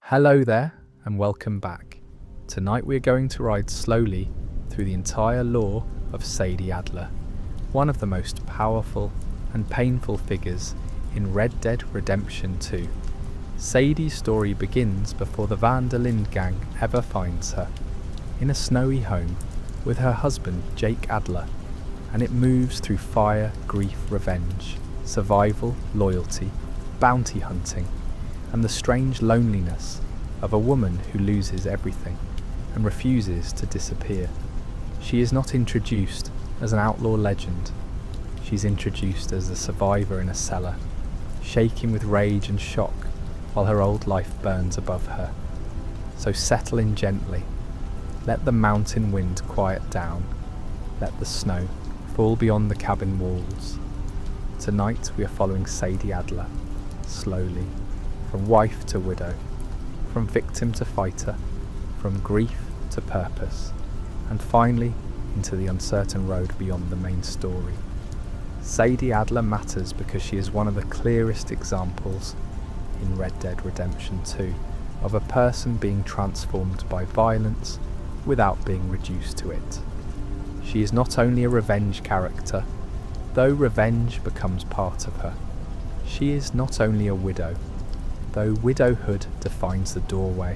Hello there, and welcome back. Tonight we're going to ride slowly through the entire lore of Sadie Adler, one of the most powerful and painful figures in Red Dead Redemption 2. Sadie's story begins before the Linde gang ever finds her, in a snowy home with her husband Jake Adler, and it moves through fire, grief, revenge, survival, loyalty, bounty hunting, and the strange loneliness of a woman who loses everything and refuses to disappear. She is not introduced as an outlaw legend. She's introduced as a survivor in a cellar, shaking with rage and shock while her old life burns above her. So settle in gently. Let the mountain wind quiet down. Let the snow fall beyond the cabin walls. Tonight we are following Sadie Adler, slowly, from wife to widow, from victim to fighter, from grief to purpose, and finally into the uncertain road beyond the main story. Sadie Adler matters because she is one of the clearest examples in Red Dead Redemption 2 of a person being transformed by violence without being reduced to it. She is not only a revenge character, though revenge becomes part of her. She is not only a widow, though widowhood defines the doorway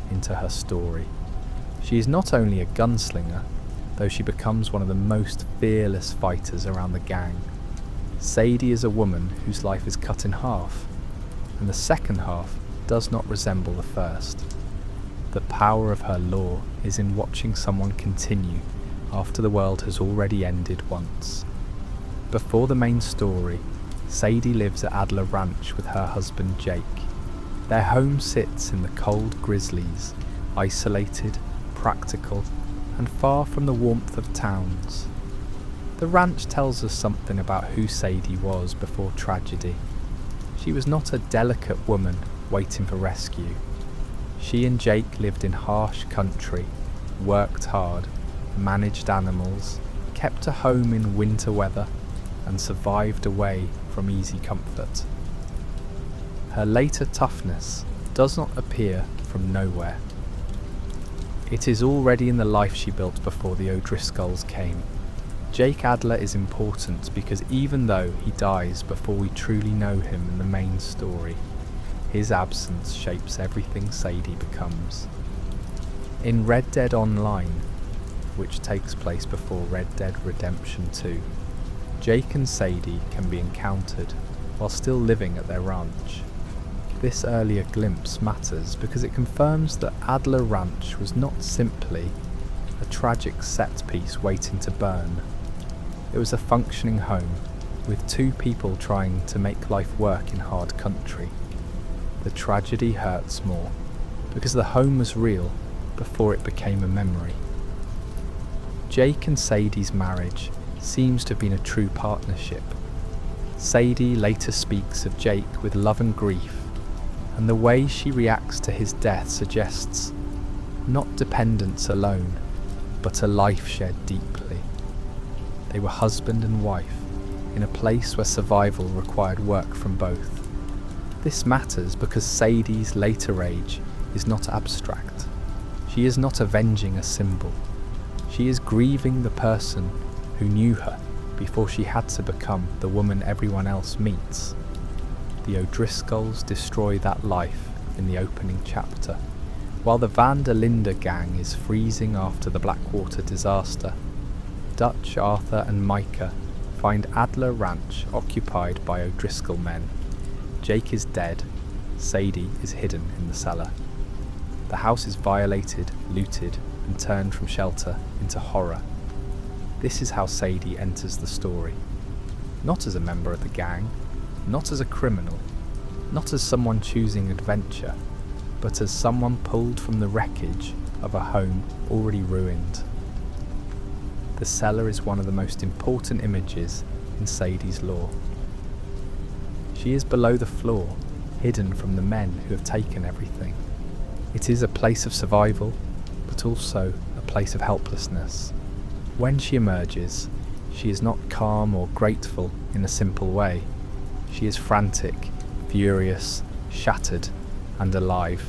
into her story. She is not only a gunslinger, though she becomes one of the most fearless fighters around the gang. Sadie is a woman whose life is cut in half, and the second half does not resemble the first. The power of her lore is in watching someone continue after the world has already ended once. Before the main story, Sadie lives at Adler Ranch with her husband Jake. Their home sits in the cold grizzlies, isolated, practical, and far from the warmth of towns. The ranch tells us something about who Sadie was before tragedy. She was not a delicate woman waiting for rescue. She and Jake lived in harsh country, worked hard, managed animals, kept a home in winter weather, and survived away from easy comfort. Her later toughness does not appear from nowhere. It is already in the life she built before the O'Driscolls came. Jake Adler is important because even though he dies before we truly know him in the main story, his absence shapes everything Sadie becomes. In Red Dead Online, which takes place before Red Dead Redemption 2, Jake and Sadie can be encountered while still living at their ranch. This earlier glimpse matters because it confirms that Adler Ranch was not simply a tragic set piece waiting to burn. It was a functioning home with two people trying to make life work in hard country. The tragedy hurts more because the home was real before it became a memory. Jake and Sadie's marriage seems to have been a true partnership. Sadie later speaks of Jake with love and grief, and the way she reacts to his death suggests not dependence alone, but a life shared deeply. They were husband and wife in a place where survival required work from both. This matters because Sadie's later age is not abstract. She is not avenging a symbol. She is grieving the person who knew her before she had to become the woman everyone else meets. The O'Driscolls destroy that life in the opening chapter, while the Linde gang is freezing after the Blackwater disaster. Dutch, Arthur and Micah find Adler Ranch occupied by O'Driscoll men. Jake is dead, Sadie is hidden in the cellar. The house is violated, looted, and turned from shelter into horror. This is how Sadie enters the story. Not as a member of the gang, not as a criminal, not as someone choosing adventure, but as someone pulled from the wreckage of a home already ruined. The cellar is one of the most important images in Sadie's lore. She is below the floor, hidden from the men who have taken everything. It is a place of survival, but also a place of helplessness. When she emerges, she is not calm or grateful in a simple way. She is frantic, furious, shattered, and alive.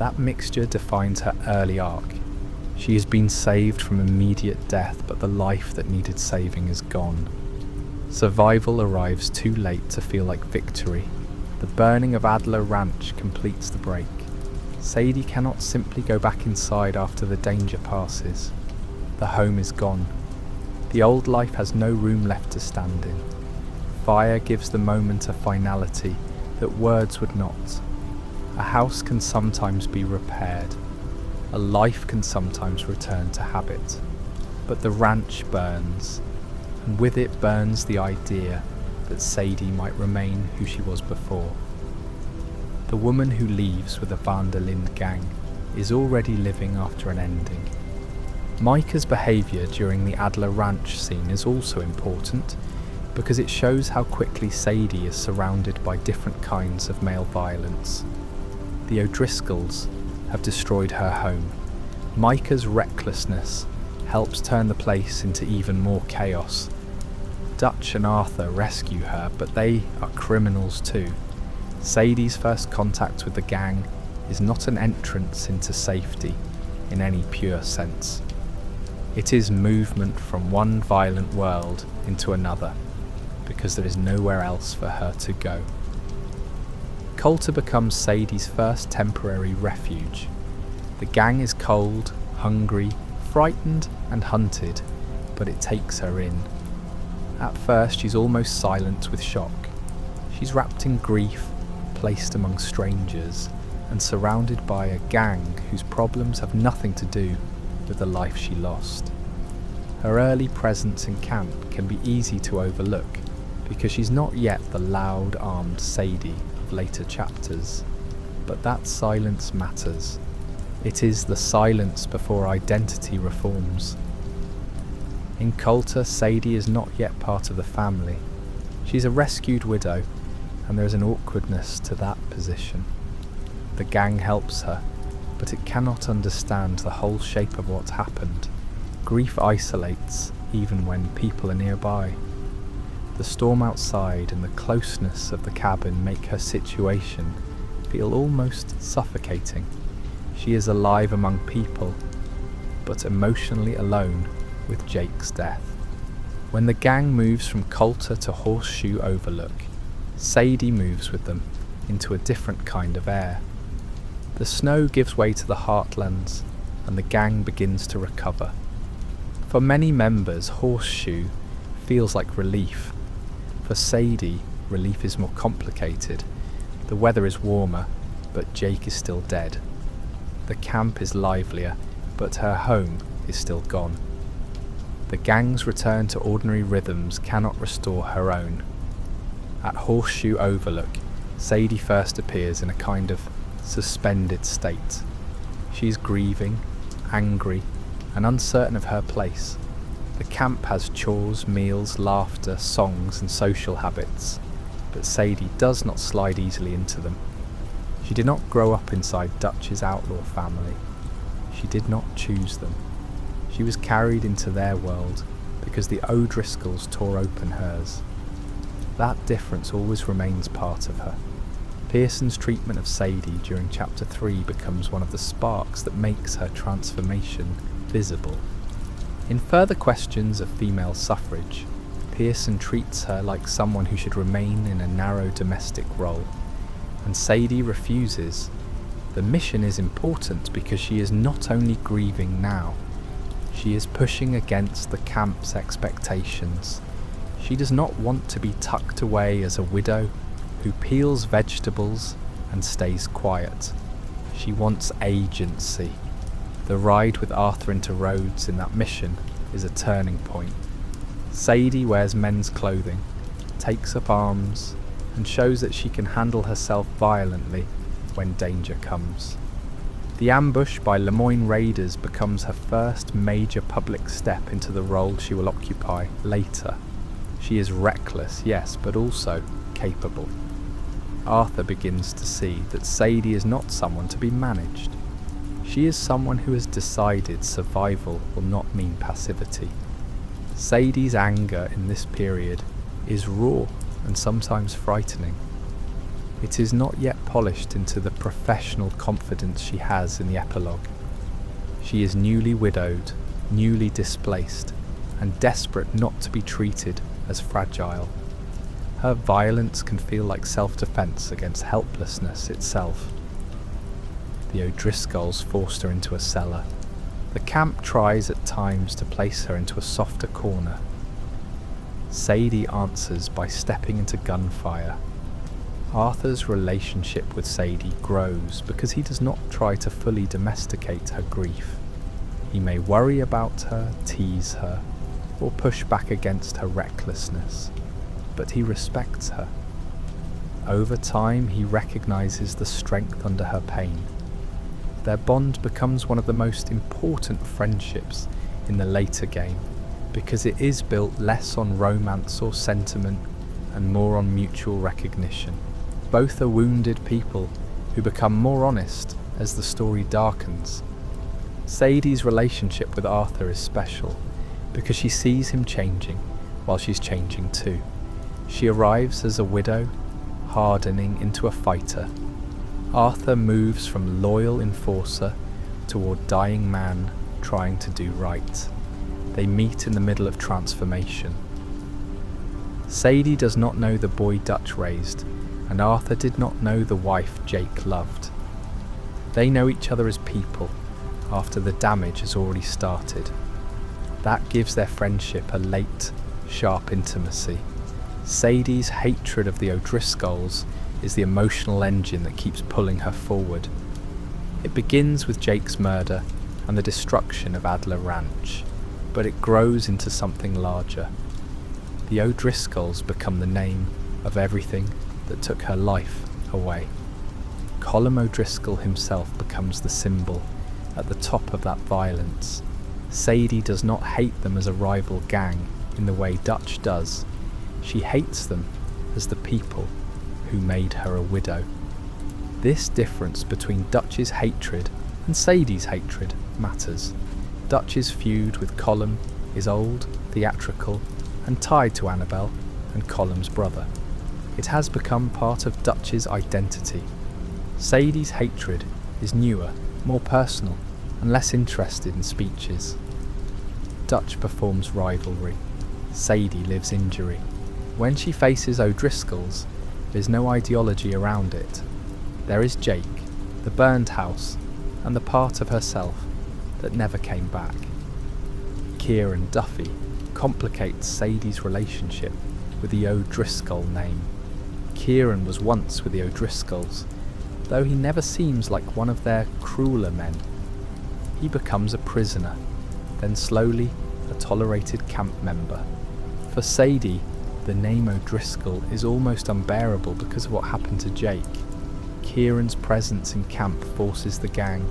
That mixture defines her early arc. She has been saved from immediate death, but the life that needed saving is gone. Survival arrives too late to feel like victory. The burning of Adler Ranch completes the break. Sadie cannot simply go back inside after the danger passes. The home is gone. The old life has no room left to stand in. Fire gives the moment a finality that words would not. A house can sometimes be repaired. A life can sometimes return to habit. But the ranch burns, and with it burns the idea that Sadie might remain who she was before. The woman who leaves with the Linde gang is already living after an ending. Micah's behaviour during the Adler Ranch scene is also important because it shows how quickly Sadie is surrounded by different kinds of male violence. The O'Driscolls have destroyed her home. Micah's recklessness helps turn the place into even more chaos. Dutch and Arthur rescue her, but they are criminals too. Sadie's first contact with the gang is not an entrance into safety in any pure sense. It is movement from one violent world into another, because there is nowhere else for her to go. Coulter becomes Sadie's first temporary refuge. The gang is cold, hungry, frightened and hunted, but it takes her in. At first she's almost silent with shock. She's wrapped in grief, placed among strangers, and surrounded by a gang whose problems have nothing to do with the life she lost. Her early presence in camp can be easy to overlook because she's not yet the loud, armed Sadie of later chapters. But that silence matters. It is the silence before identity reforms. In Coulter, Sadie is not yet part of the family. She's a rescued widow, and there is an awkwardness to that position. The gang helps her, but it cannot understand the whole shape of what's happened. Grief isolates, even when people are nearby. The storm outside and the closeness of the cabin make her situation feel almost suffocating. She is alive among people, but emotionally alone with Jake's death. When the gang moves from Coulter to Horseshoe Overlook, Sadie moves with them into a different kind of air. The snow gives way to the heartlands, and the gang begins to recover. For many members, Horseshoe feels like relief. For Sadie, relief is more complicated. The weather is warmer, but Jake is still dead. The camp is livelier, but her home is still gone. The gang's return to ordinary rhythms cannot restore her own. At Horseshoe Overlook, Sadie first appears in a kind of suspended state. She is grieving, angry, and uncertain of her place. The camp has chores, meals, laughter, songs, and social habits, but Sadie does not slide easily into them. She did not grow up inside Dutch's outlaw family. She did not choose them. She was carried into their world because the O'Driscolls tore open hers. That difference always remains part of her. Pearson's treatment of Sadie during chapter 3 becomes one of the sparks that makes her transformation visible. In further questions of female suffrage, Pearson treats her like someone who should remain in a narrow domestic role, and Sadie refuses. The mission is important because she is not only grieving now, she is pushing against the camp's expectations. She does not want to be tucked away as a widow who peels vegetables and stays quiet. She wants agency. The ride with Arthur into Rhodes in that mission is a turning point. Sadie wears men's clothing, takes up arms, and shows that she can handle herself violently when danger comes. The ambush by Lemoyne raiders becomes her first major public step into the role she will occupy later. She is reckless, yes, but also capable. Arthur begins to see that Sadie is not someone to be managed. She is someone who has decided survival will not mean passivity. Sadie's anger in this period is raw and sometimes frightening. It is not yet polished into the professional confidence she has in the epilogue. She is newly widowed, newly displaced, and desperate not to be treated as fragile. Her violence can feel like self-defense against helplessness itself. The O'Driscolls forced her into a cellar. The camp tries at times to place her into a softer corner. Sadie answers by stepping into gunfire. Arthur's relationship with Sadie grows because he does not try to fully domesticate her grief. He may worry about her, tease her, or push back against her recklessness, but he respects her. Over time, he recognizes the strength under her pain. Their bond becomes one of the most important friendships in the later game, because it is built less on romance or sentiment and more on mutual recognition. Both are wounded people who become more honest as the story darkens. Sadie's relationship with Arthur is special because she sees him changing while she's changing too. She arrives as a widow, hardening into a fighter. Arthur moves from loyal enforcer toward dying man trying to do right. They meet in the middle of transformation. Sadie does not know the boy Dutch raised, and Arthur did not know the wife Jake loved. They know each other as people after the damage has already started. That gives their friendship a late, sharp intimacy. Sadie's hatred of the O'Driscolls is the emotional engine that keeps pulling her forward. It begins with Jake's murder and the destruction of Adler Ranch, but it grows into something larger. The O'Driscolls become the name of everything that took her life away. Colm O'Driscoll himself becomes the symbol at the top of that violence. Sadie does not hate them as a rival gang in the way Dutch does. She hates them as the people who made her a widow. This difference between Dutch's hatred and Sadie's hatred matters. Dutch's feud with Colm is old, theatrical, and tied to Annabelle and Colm's brother. It has become part of Dutch's identity. Sadie's hatred is newer, more personal, and less interested in speeches. Dutch performs rivalry. Sadie lives injury. When she faces O'Driscolls, there's no ideology around it. There is Jake, the burned house, and the part of herself that never came back. Kieran Duffy complicates Sadie's relationship with the O'Driscoll name. Kieran was once with the O'Driscolls, though he never seems like one of their crueler men. He becomes a prisoner, then slowly a tolerated camp member. For Sadie, the name O'Driscoll is almost unbearable because of what happened to Jake. Kieran's presence in camp forces the gang,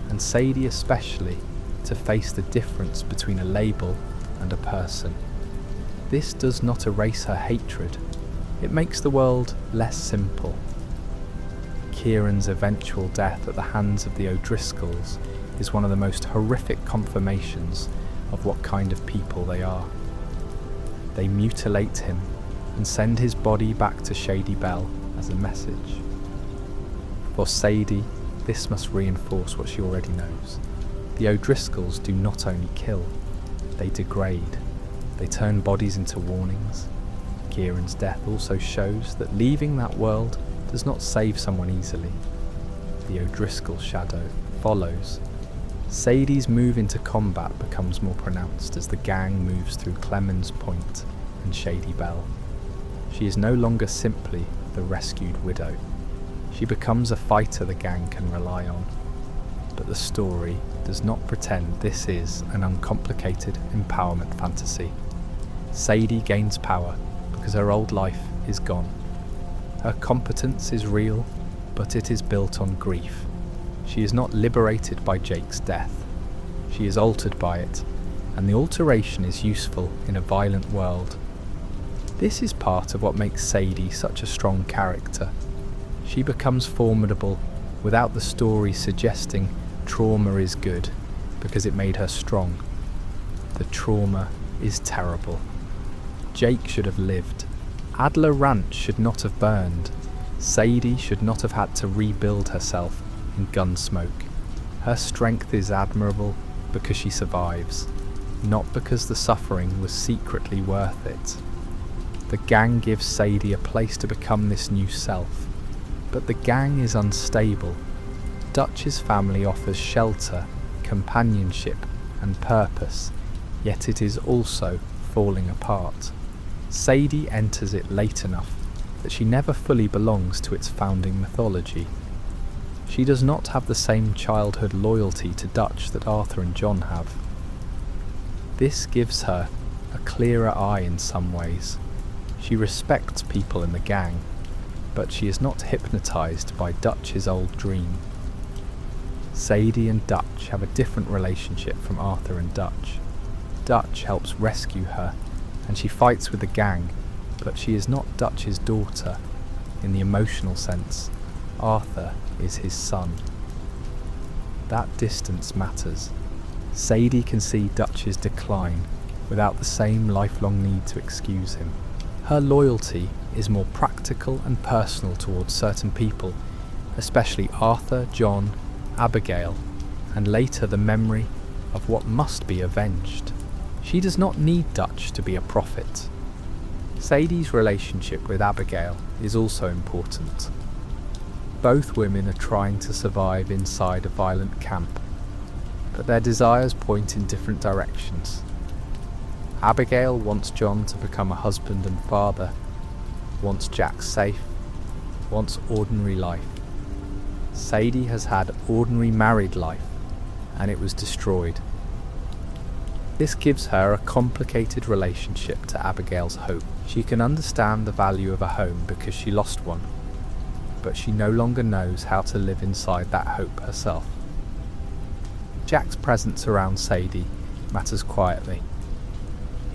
and Sadie especially, to face the difference between a label and a person. This does not erase her hatred. It makes the world less simple. Kieran's eventual death at the hands of the O'Driscolls is one of the most horrific confirmations of what kind of people they are. They mutilate him and send his body back to Shady Belle as a message. For Sadie, this must reinforce what she already knows. The O'Driscolls do not only kill, they degrade. They turn bodies into warnings. Kieran's death also shows that leaving that world does not save someone easily. The O'Driscoll shadow follows. Sadie's move into combat becomes more pronounced as the gang moves through Clemens Point and Shady Belle. She is no longer simply the rescued widow. She becomes a fighter the gang can rely on. But the story does not pretend this is an uncomplicated empowerment fantasy. Sadie gains power because her old life is gone. Her competence is real, but it is built on grief. She is not liberated by Jake's death. She is altered by it, and the alteration is useful in a violent world. This is part of what makes Sadie such a strong character. She becomes formidable without the story suggesting trauma is good because it made her strong. The trauma is terrible. Jake should have lived. Adler Ranch should not have burned. Sadie should not have had to rebuild herself in Gunsmoke. Her strength is admirable because she survives, not because the suffering was secretly worth it. The gang gives Sadie a place to become this new self, but the gang is unstable. Dutch's family offers shelter, companionship, and purpose, yet it is also falling apart. Sadie enters it late enough that she never fully belongs to its founding mythology. She does not have the same childhood loyalty to Dutch that Arthur and John have. This gives her a clearer eye in some ways. She respects people in the gang, but she is not hypnotized by Dutch's old dream. Sadie and Dutch have a different relationship from Arthur and Dutch. Dutch helps rescue her, and she fights with the gang, but she is not Dutch's daughter. In the emotional sense, Arthur is his son. That distance matters. Sadie can see Dutch's decline without the same lifelong need to excuse him. Her loyalty is more practical and personal towards certain people, especially Arthur, John, Abigail, and later the memory of what must be avenged. She does not need Dutch to be a prophet. Sadie's relationship with Abigail is also important. Both women are trying to survive inside a violent camp, but their desires point in different directions. Abigail wants John to become a husband and father, wants Jack safe, wants ordinary life. Sadie has had ordinary married life, and it was destroyed. This gives her a complicated relationship to Abigail's hope. She can understand the value of a home because she lost one, but she no longer knows how to live inside that hope herself. Jack's presence around Sadie matters quietly.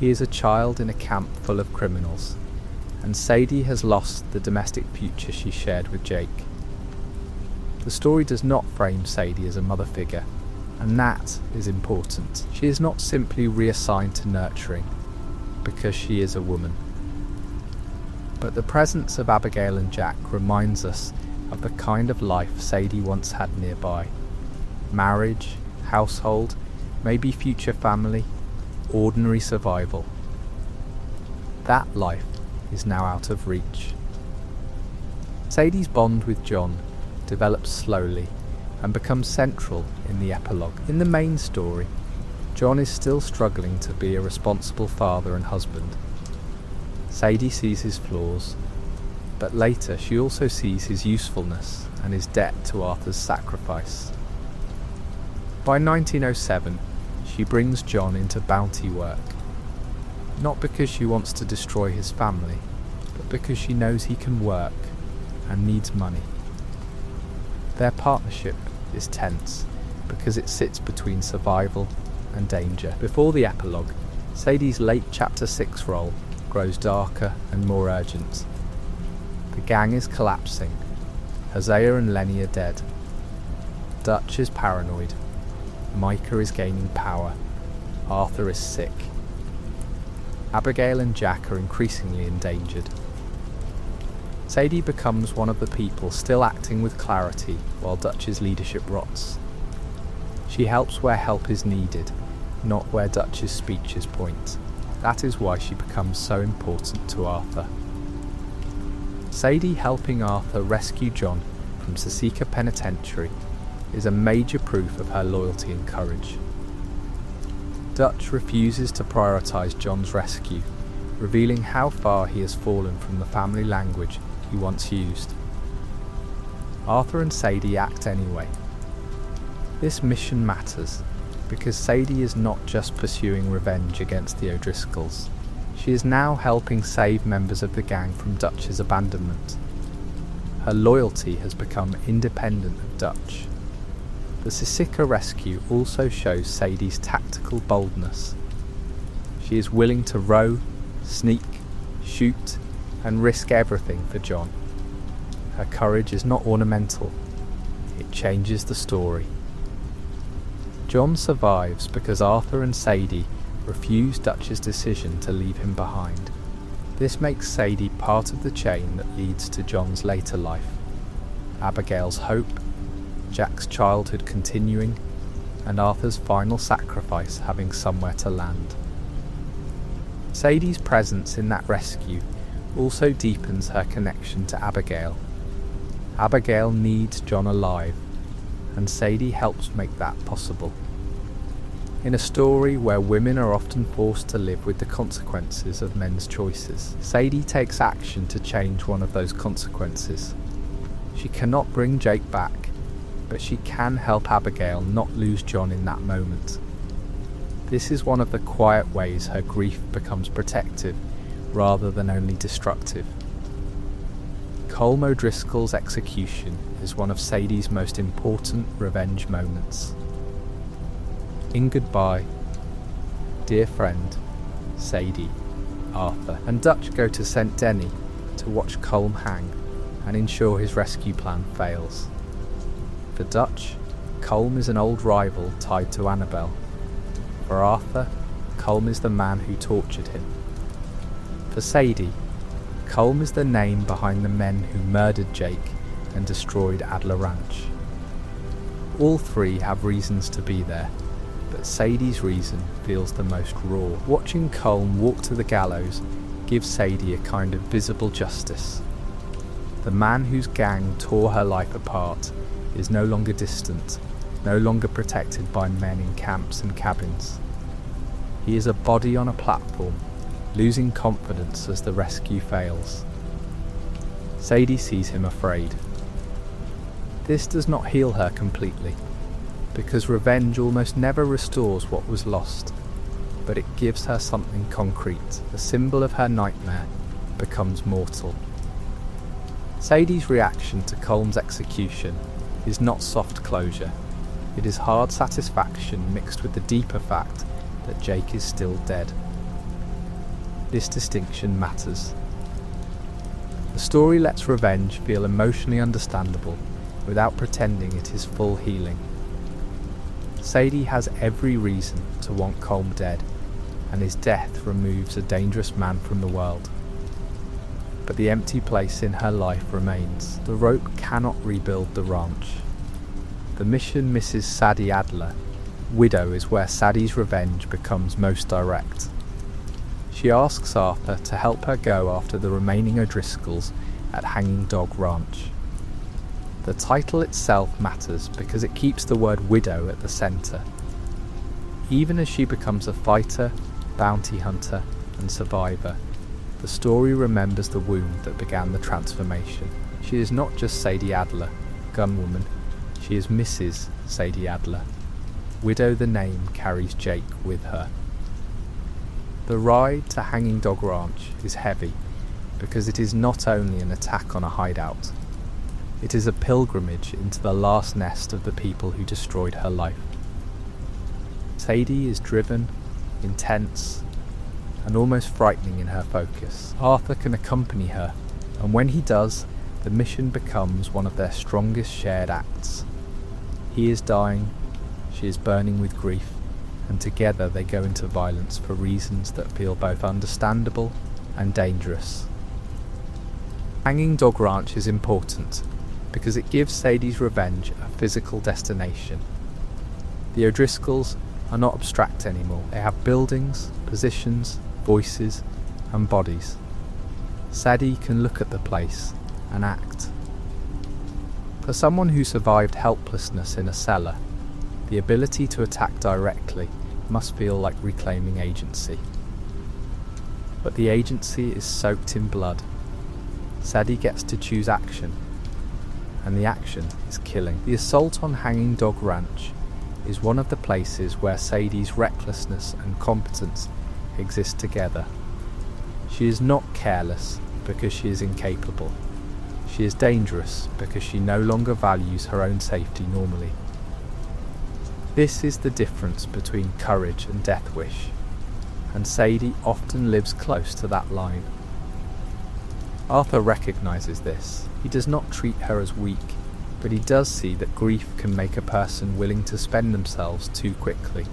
He is a child in a camp full of criminals, and Sadie has lost the domestic future she shared with Jake. The story does not frame Sadie as a mother figure, and that is important. She is not simply reassigned to nurturing because she is a woman. But the presence of Abigail and Jack reminds us of the kind of life Sadie once had nearby. Marriage, household, maybe future family, ordinary survival. That life is now out of reach. Sadie's bond with John develops slowly and becomes central in the epilogue. In the main story, John is still struggling to be a responsible father and husband. Sadie sees his flaws, but later she also sees his usefulness and his debt to Arthur's sacrifice. By 1907, she brings John into bounty work, not because she wants to destroy his family, but because she knows he can work and needs money. Their partnership is tense because it sits between survival and danger. Before the epilogue, Sadie's late Chapter 6 role grows darker and more urgent. The gang is collapsing. Hosea and Lenny are dead. Dutch is paranoid. Micah is gaining power. Arthur is sick. Abigail and Jack are increasingly endangered. Sadie becomes one of the people still acting with clarity while Dutch's leadership rots. She helps where help is needed, not where Dutch's speeches point. That is why she becomes so important to Arthur. Sadie helping Arthur rescue John from Sisika Penitentiary is a major proof of her loyalty and courage. Dutch refuses to prioritise John's rescue, revealing how far he has fallen from the family language he once used. Arthur and Sadie act anyway. This mission matters because Sadie is not just pursuing revenge against the O'Driscolls. She is now helping save members of the gang from Dutch's abandonment. Her loyalty has become independent of Dutch. The Sisika rescue also shows Sadie's tactical boldness. She is willing to row, sneak, shoot, and risk everything for John. Her courage is not ornamental, it changes the story. John survives because Arthur and Sadie refuse Dutch's decision to leave him behind. This makes Sadie part of the chain that leads to John's later life, Abigail's hope, Jack's childhood continuing, and Arthur's final sacrifice having somewhere to land. Sadie's presence in that rescue also deepens her connection to Abigail. Abigail needs John alive, and Sadie helps make that possible. In a story where women are often forced to live with the consequences of men's choices, Sadie takes action to change one of those consequences. She cannot bring Jake back, but she can help Abigail not lose John in that moment. This is one of the quiet ways her grief becomes protective rather than only destructive. Colm O'Driscoll's execution is one of Sadie's most important revenge moments. In goodbye, dear friend, Sadie, Arthur, and Dutch go to St. Denis to watch Colm hang and ensure his rescue plan fails. For Dutch, Colm is an old rival tied to Annabelle. For Arthur, Colm is the man who tortured him. For Sadie, Colm is the name behind the men who murdered Jake and destroyed Adler Ranch. All three have reasons to be there, but Sadie's reason feels the most raw. Watching Colm walk to the gallows gives Sadie a kind of visible justice. The man whose gang tore her life apart is no longer distant, no longer protected by men in camps and cabins. He is a body on a platform, losing confidence as the rescue fails. Sadie sees him afraid. This does not heal her completely, because revenge almost never restores what was lost, but it gives her something concrete. The symbol of her nightmare becomes mortal. Sadie's reaction to Colm's execution is not soft closure. It is hard satisfaction mixed with the deeper fact that Jake is still dead. This distinction matters. The story lets revenge feel emotionally understandable without pretending it is full healing. Sadie has every reason to want Colm dead, and his death removes a dangerous man from the world. But the empty place in her life remains. The rope cannot rebuild the ranch. The mission misses Sadie Adler. Widow is where Sadie's revenge becomes most direct. She asks Arthur to help her go after the remaining O'Driscolls at Hanging Dog Ranch. The title itself matters because it keeps the word widow at the centre. Even as she becomes a fighter, bounty hunter, and survivor, the story remembers the wound that began the transformation. She is not just Sadie Adler, gunwoman, she is Mrs. Sadie Adler. Widow the name carries Jake with her. The ride to Hanging Dog Ranch is heavy because it is not only an attack on a hideout, it is a pilgrimage into the last nest of the people who destroyed her life. Sadie is driven, intense, and almost frightening in her focus. Arthur can accompany her, and when he does, the mission becomes one of their strongest shared acts. He is dying, she is burning with grief, and together they go into violence for reasons that feel both understandable and dangerous. Hanging Dog Ranch is important because it gives Sadie's revenge a physical destination. The O'Driscolls are not abstract anymore. They have buildings, positions, voices, and bodies. Sadie can look at the place and act. For someone who survived helplessness in a cellar, the ability to attack directly must feel like reclaiming agency. But the agency is soaked in blood. Sadie gets to choose action, and the action is killing. The assault on Hanging Dog Ranch is one of the places where Sadie's recklessness and competence exist together. She is not careless because she is incapable. She is dangerous because she no longer values her own safety normally. This is the difference between courage and death wish, and Sadie often lives close to that line. Arthur recognises this. He does not treat her as weak, but he does see that grief can make a person willing to spend themselves too quickly.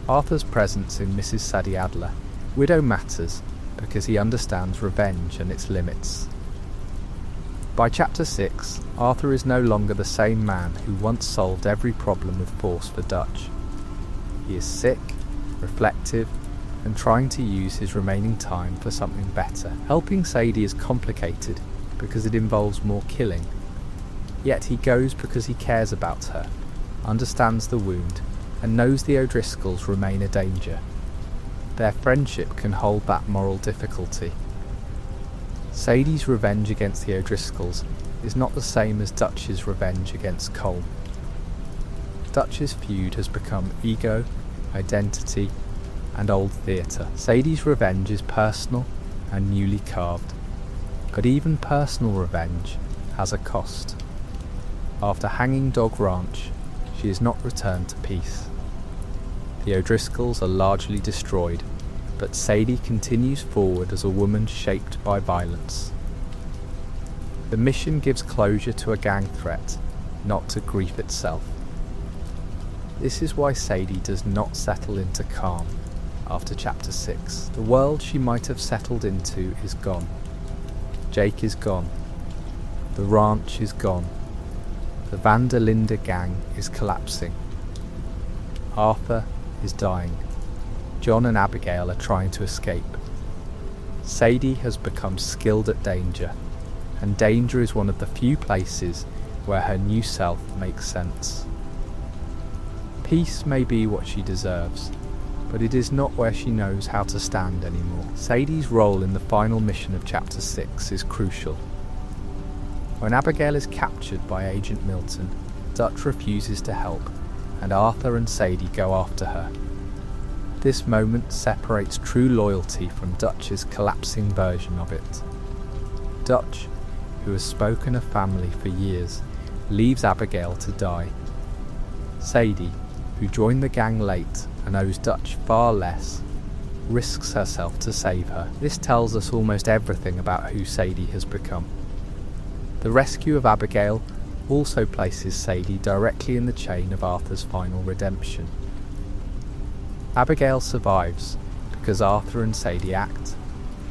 Arthur's presence in Mrs. Sadie Adler, widow matters because he understands revenge and its limits. By chapter 6, Arthur is no longer the same man who once solved every problem with force for Dutch. He is sick, reflective, and trying to use his remaining time for something better. Helping Sadie is complicated because it involves more killing. Yet he goes because he cares about her, understands the wound, and knows the O'Driscolls remain a danger. Their friendship can hold that moral difficulty. Sadie's revenge against the O'Driscolls is not the same as Dutch's revenge against Cole. Dutch's feud has become ego, identity, and old theatre. Sadie's revenge is personal and newly carved. But even personal revenge has a cost. After Hanging Dog Ranch, she is not returned to peace. The O'Driscolls are largely destroyed, but Sadie continues forward as a woman shaped by violence. The mission gives closure to a gang threat, not to grief itself. This is why Sadie does not settle into calm after chapter 6. The world she might have settled into is gone. Jake is gone. The ranch is gone. The Van der Linde gang is collapsing. Arthur is dying. John and Abigail are trying to escape. Sadie has become skilled at danger, and danger is one of the few places where her new self makes sense. Peace may be what she deserves, but it is not where she knows how to stand anymore. Sadie's role in the final mission of chapter 6 is crucial. When Abigail is captured by Agent Milton, Dutch refuses to help, and Arthur and Sadie go after her. This moment separates true loyalty from Dutch's collapsing version of it. Dutch, who has spoken of family for years, leaves Abigail to die. Sadie, who joined the gang late and owes Dutch far less, risks herself to save her. This tells us almost everything about who Sadie has become. The rescue of Abigail also places Sadie directly in the chain of Arthur's final redemption. Abigail survives because Arthur and Sadie act.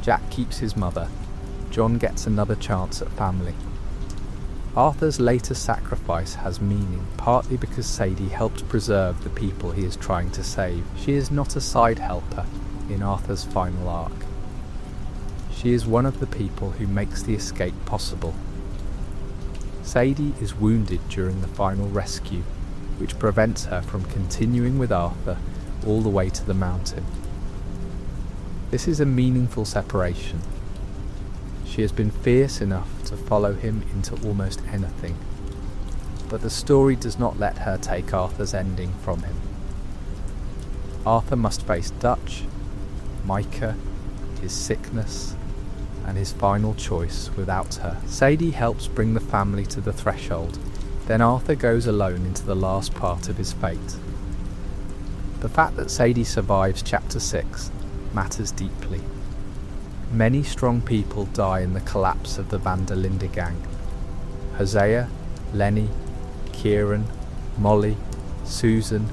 Jack keeps his mother. John gets another chance at family. Arthur's later sacrifice has meaning, partly because Sadie helped preserve the people he is trying to save. She is not a side helper in Arthur's final arc. She is one of the people who makes the escape possible. Sadie is wounded during the final rescue, which prevents her from continuing with Arthur all the way to the mountain. This is a meaningful separation. She has been fierce enough to follow him into almost anything, but the story does not let her take Arthur's ending from him. Arthur must face Dutch, Micah, his sickness, and his final choice without her. Sadie helps bring the family to the threshold, then Arthur goes alone into the last part of his fate. The fact that Sadie survives chapter 6 matters deeply. Many strong people die in the collapse of the Van der Linde gang. Hosea, Lenny, Kieran, Molly, Susan,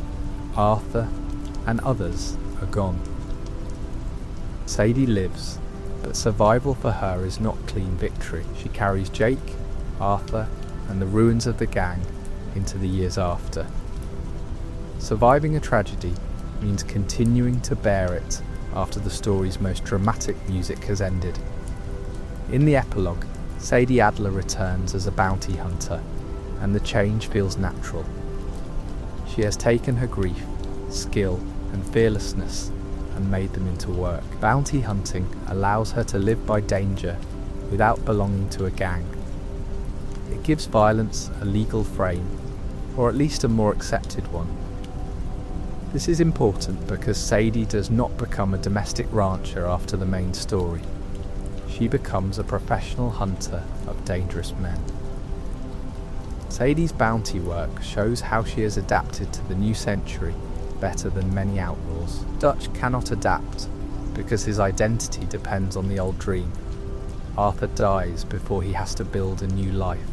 Arthur, and others are gone. Sadie lives, but survival for her is not clean victory. She carries Jake, Arthur, and the ruins of the gang into the years after. Surviving a tragedy means continuing to bear it after the story's most dramatic music has ended. In the epilogue, Sadie Adler returns as a bounty hunter, and the change feels natural. She has taken her grief, skill, and fearlessness and made them into work. Bounty hunting allows her to live by danger without belonging to a gang. It gives violence a legal frame, or at least a more accepted one. This is important because Sadie does not become a domestic rancher after the main story. She becomes a professional hunter of dangerous men. Sadie's bounty work shows how she has adapted to the new century better than many outlaws. Dutch cannot adapt because his identity depends on the old dream. Arthur dies before he has to build a new life.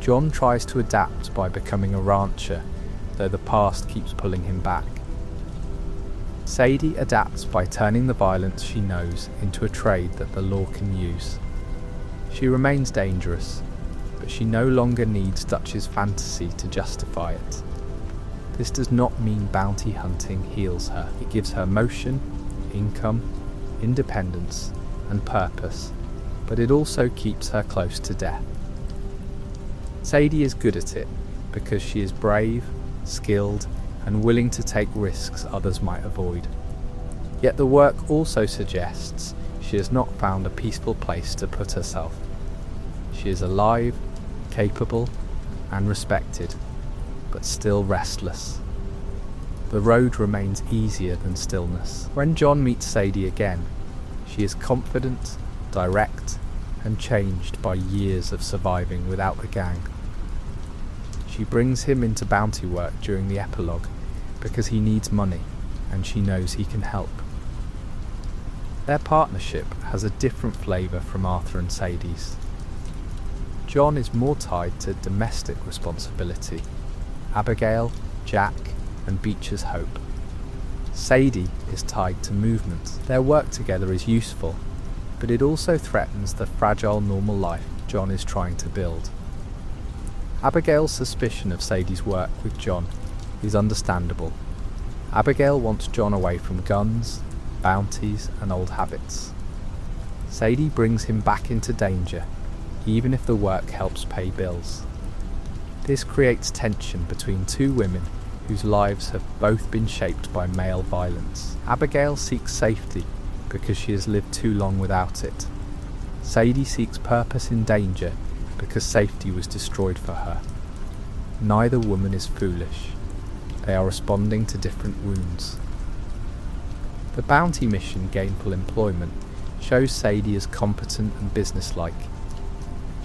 John tries to adapt by becoming a rancher, though the past keeps pulling him back. Sadie adapts by turning the violence she knows into a trade that the law can use. She remains dangerous, but she no longer needs Dutch's fantasy to justify it. This does not mean bounty hunting heals her. It gives her motion, income, independence, and purpose, but it also keeps her close to death. Sadie is good at it because she is brave, skilled, and willing to take risks others might avoid. Yet the work also suggests she has not found a peaceful place to put herself. She is alive, capable, and respected, but still restless. The road remains easier than stillness. When John meets Sadie again, she is confident, direct, and changed by years of surviving without the gang. She brings him into bounty work during the epilogue because he needs money and she knows he can help. Their partnership has a different flavour from Arthur and Sadie's. John is more tied to domestic responsibility, Abigail, Jack, and Beecher's hope. Sadie is tied to movement. Their work together is useful, but it also threatens the fragile normal life John is trying to build. Abigail's suspicion of Sadie's work with John is understandable. Abigail wants John away from guns, bounties, and old habits. Sadie brings him back into danger, even if the work helps pay bills. This creates tension between two women whose lives have both been shaped by male violence. Abigail seeks safety because she has lived too long without it. Sadie seeks purpose in danger because safety was destroyed for her. Neither woman is foolish. They are responding to different wounds. The bounty mission Gainful Employment shows Sadie as competent and businesslike.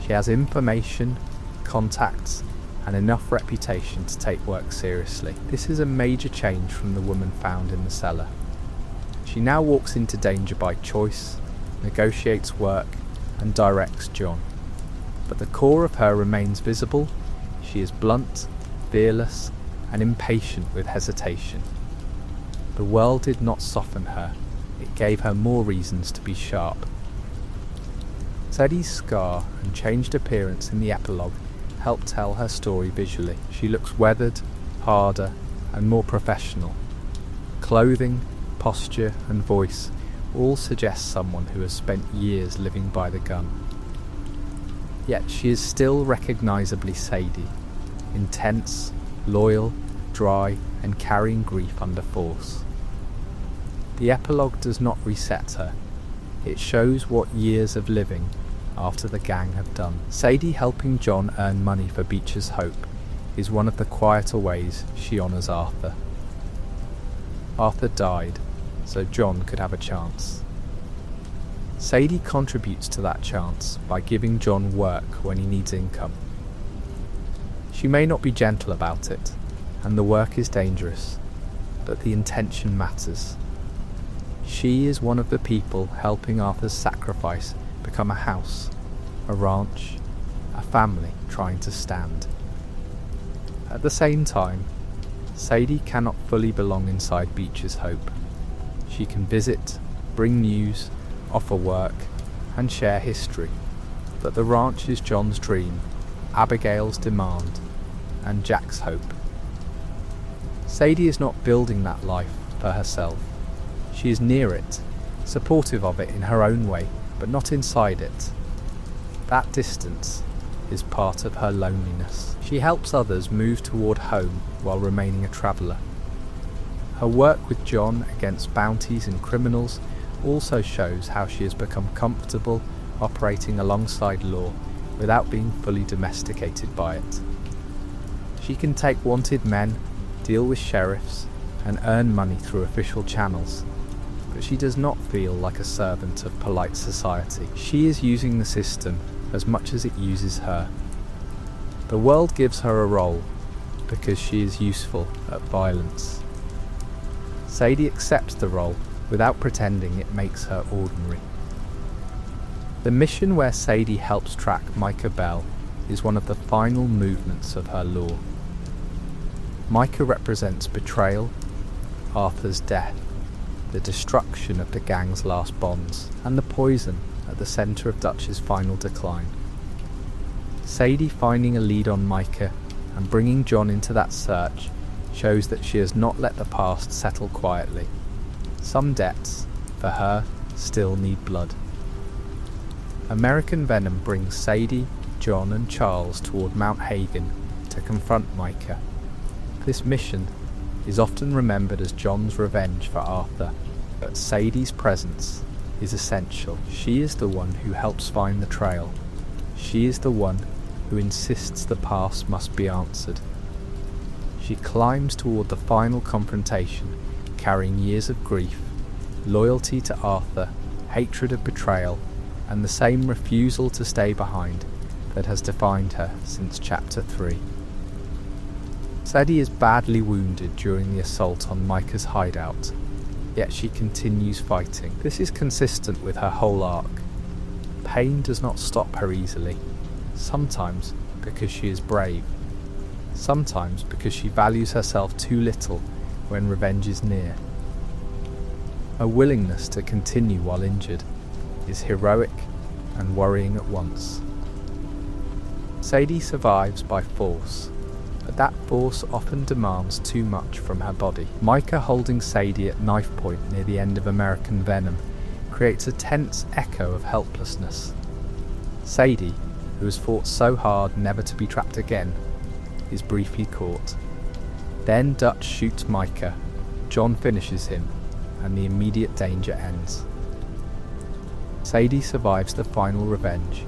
She has information, contacts, and enough reputation to take work seriously. This is a major change from the woman found in the cellar. She now walks into danger by choice, negotiates work, and directs John. But the core of her remains visible. She is blunt, fearless, and impatient with hesitation. The world did not soften her, it gave her more reasons to be sharp. Sadie's scar and changed appearance in the epilogue help tell her story visually. She looks weathered, harder, and more professional. Clothing, posture, and voice all suggest someone who has spent years living by the gun. Yet she is still recognisably Sadie, intense, loyal, dry, and carrying grief under force. The epilogue does not reset her. It shows what years of living after the gang have done. Sadie helping John earn money for Beecher's hope is one of the quieter ways she honours Arthur. Arthur died, so John could have a chance. Sadie contributes to that chance by giving John work when he needs income. She may not be gentle about it, and the work is dangerous, but the intention matters. She is one of the people helping Arthur's sacrifice become a house, a ranch, a family trying to stand. At the same time, Sadie cannot fully belong inside Beecher's hope. She can visit, bring news, offer work, and share history, but the ranch is John's dream, Abigail's demand, and Jack's hope. Sadie is not building that life for herself. She is near it, supportive of it in her own way, but not inside it. That distance is part of her loneliness. She helps others move toward home while remaining a traveller. Her work with John against bounties and criminals also shows how she has become comfortable operating alongside law without being fully domesticated by it. She can take wanted men, deal with sheriffs, and earn money through official channels, but she does not feel like a servant of polite society. She is using the system as much as it uses her. The world gives her a role because she is useful at violence. Sadie accepts the role without pretending it makes her ordinary. The mission where Sadie helps track Micah Bell is one of the final movements of her law. Micah represents betrayal, Arthur's death, the destruction of the gang's last bonds, and the poison at the centre of Dutch's final decline. Sadie finding a lead on Micah and bringing John into that search shows that she has not let the past settle quietly. Some debts, for her, still need blood. American Venom brings Sadie, John and Charles toward Mount Hagen to confront Micah. This mission is often remembered as John's revenge for Arthur, but Sadie's presence is essential. She is the one who helps find the trail. She is the one who insists the past must be answered. She climbs toward the final confrontation, carrying years of grief, loyalty to Arthur, hatred of betrayal, and the same refusal to stay behind that has defined her since Chapter 3. Sadie is badly wounded during the assault on Micah's hideout, yet she continues fighting. This is consistent with her whole arc. Pain does not stop her easily, sometimes because she is brave, sometimes because she values herself too little when revenge is near. A willingness to continue while injured is heroic and worrying at once. Sadie survives by force, but that force often demands too much from her body. Micah holding Sadie at knife point near the end of American Venom creates a tense echo of helplessness. Sadie, who has fought so hard never to be trapped again, is briefly caught. Then Dutch shoots Micah, John finishes him, and the immediate danger ends. Sadie survives the final revenge,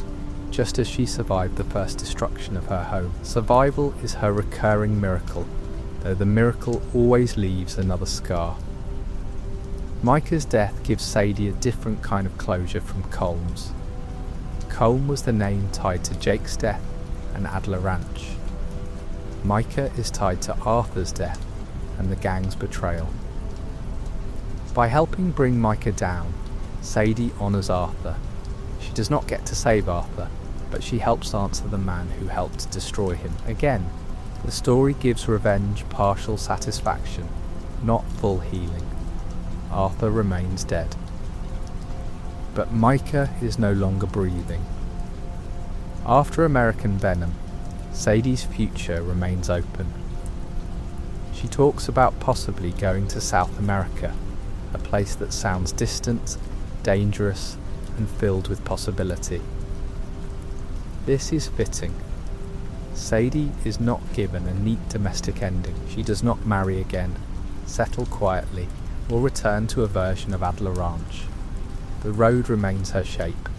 just as she survived the first destruction of her home. Survival is her recurring miracle, though the miracle always leaves another scar. Micah's death gives Sadie a different kind of closure from Colm's. Colm was the name tied to Jake's death and Adler Ranch. Micah is tied to Arthur's death and the gang's betrayal. By helping bring Micah down, Sadie honours Arthur. She does not get to save Arthur, but she helps answer the man who helped destroy him. Again, the story gives revenge partial satisfaction, not full healing. Arthur remains dead. But Micah is no longer breathing. After American Venom, Sadie's future remains open. She talks about possibly going to South America, a place that sounds distant, dangerous, and filled with possibility. This is fitting. Sadie is not given a neat domestic ending. She does not marry again, settle quietly, or return to a version of Adler Ranch. The road remains her shape.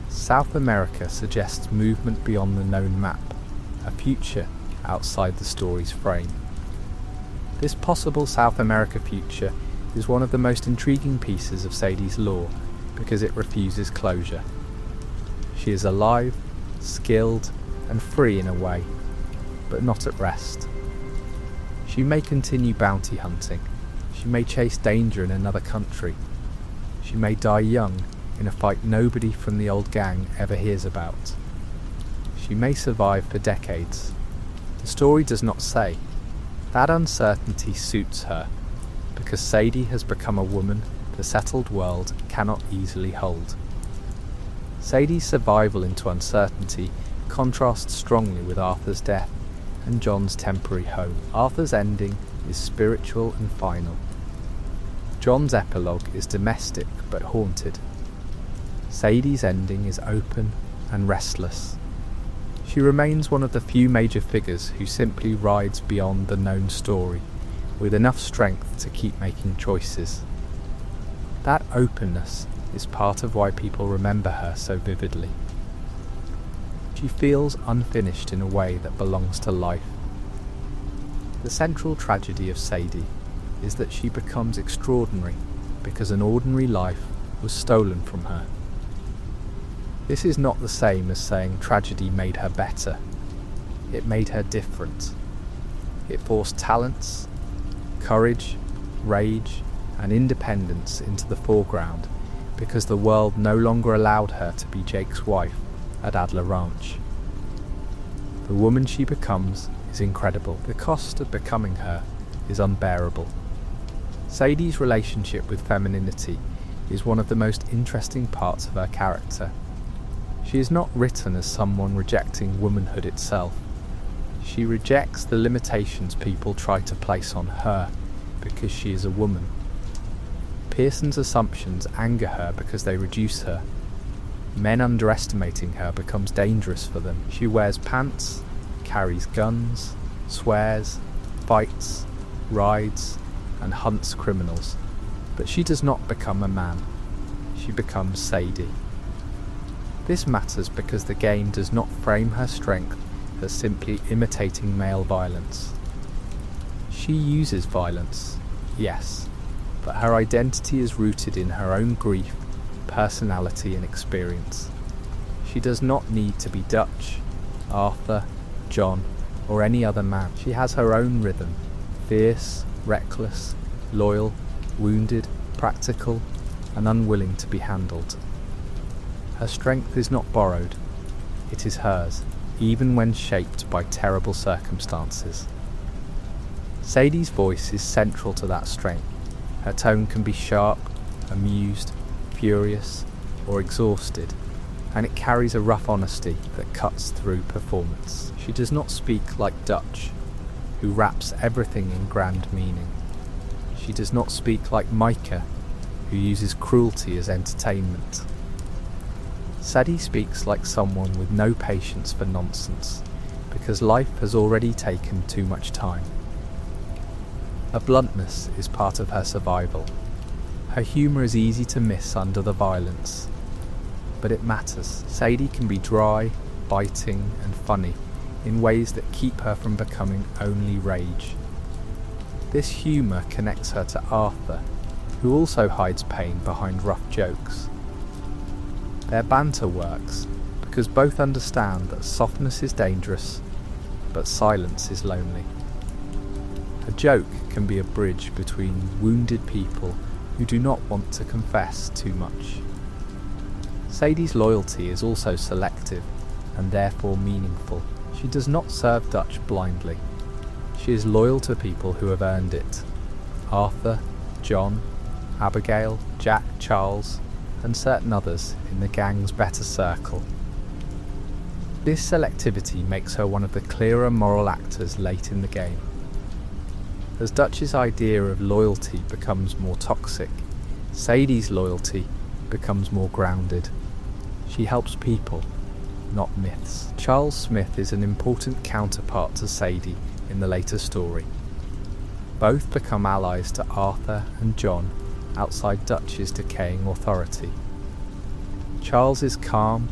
South America suggests movement beyond the known map, a future outside the story's frame. This possible South America future is one of the most intriguing pieces of Sadie's lore because it refuses closure. She is alive, skilled, and free in a way, but not at rest. She may continue bounty hunting. She may chase danger in another country. She may die young in a fight nobody from the old gang ever hears about. She may survive for decades. The story does not say. That uncertainty suits her, because Sadie has become a woman the settled world cannot easily hold. Sadie's survival into uncertainty contrasts strongly with Arthur's death and John's temporary home. Arthur's ending is spiritual and final. John's epilogue is domestic but haunted. Sadie's ending is open and restless. She remains one of the few major figures who simply rides beyond the known story, with enough strength to keep making choices. That openness is part of why people remember her so vividly. She feels unfinished in a way that belongs to life. The central tragedy of Sadie is that she becomes extraordinary because an ordinary life was stolen from her. This is not the same as saying tragedy made her better. It made her different. It forced talents, courage, rage, and independence into the foreground because the world no longer allowed her to be Jake's wife at Adler Ranch. The woman she becomes is incredible. The cost of becoming her is unbearable. Sadie's relationship with femininity is one of the most interesting parts of her character. She is not written as someone rejecting womanhood itself. She rejects the limitations people try to place on her because she is a woman. Pearson's assumptions anger her because they reduce her. Men underestimating her becomes dangerous for them. She wears pants, carries guns, swears, fights, rides, and hunts criminals. But she does not become a man. She becomes Sadie. This matters because the game does not frame her strength as simply imitating male violence. She uses violence, yes, but her identity is rooted in her own grief, personality and experience. She does not need to be Dutch, Arthur, John, or any other man. She has her own rhythm, fierce, reckless, loyal, wounded, practical, and unwilling to be handled. Her strength is not borrowed, it is hers, even when shaped by terrible circumstances. Sadie's voice is central to that strength. Her tone can be sharp, amused, furious, or exhausted, and it carries a rough honesty that cuts through performance. She does not speak like Dutch, who wraps everything in grand meaning. She does not speak like Micah, who uses cruelty as entertainment. Sadie speaks like someone with no patience for nonsense, because life has already taken too much time. Her bluntness is part of her survival. Her humour is easy to miss under the violence, but it matters. Sadie can be dry, biting, and funny in ways that keep her from becoming only rage. This humour connects her to Arthur, who also hides pain behind rough jokes. Their banter works because both understand that softness is dangerous, but silence is lonely. A joke can be a bridge between wounded people who do not want to confess too much. Sadie's loyalty is also selective and therefore meaningful. She does not serve Dutch blindly. She is loyal to people who have earned it. Arthur, John, Abigail, Jack, Charles, and certain others in the gang's better circle. This selectivity makes her one of the clearer moral actors late in the game. As Dutch's idea of loyalty becomes more toxic, Sadie's loyalty becomes more grounded. She helps people, not myths. Charles Smith is an important counterpart to Sadie in the later story. Both become allies to Arthur and John outside Dutch's decaying authority. Charles is calm,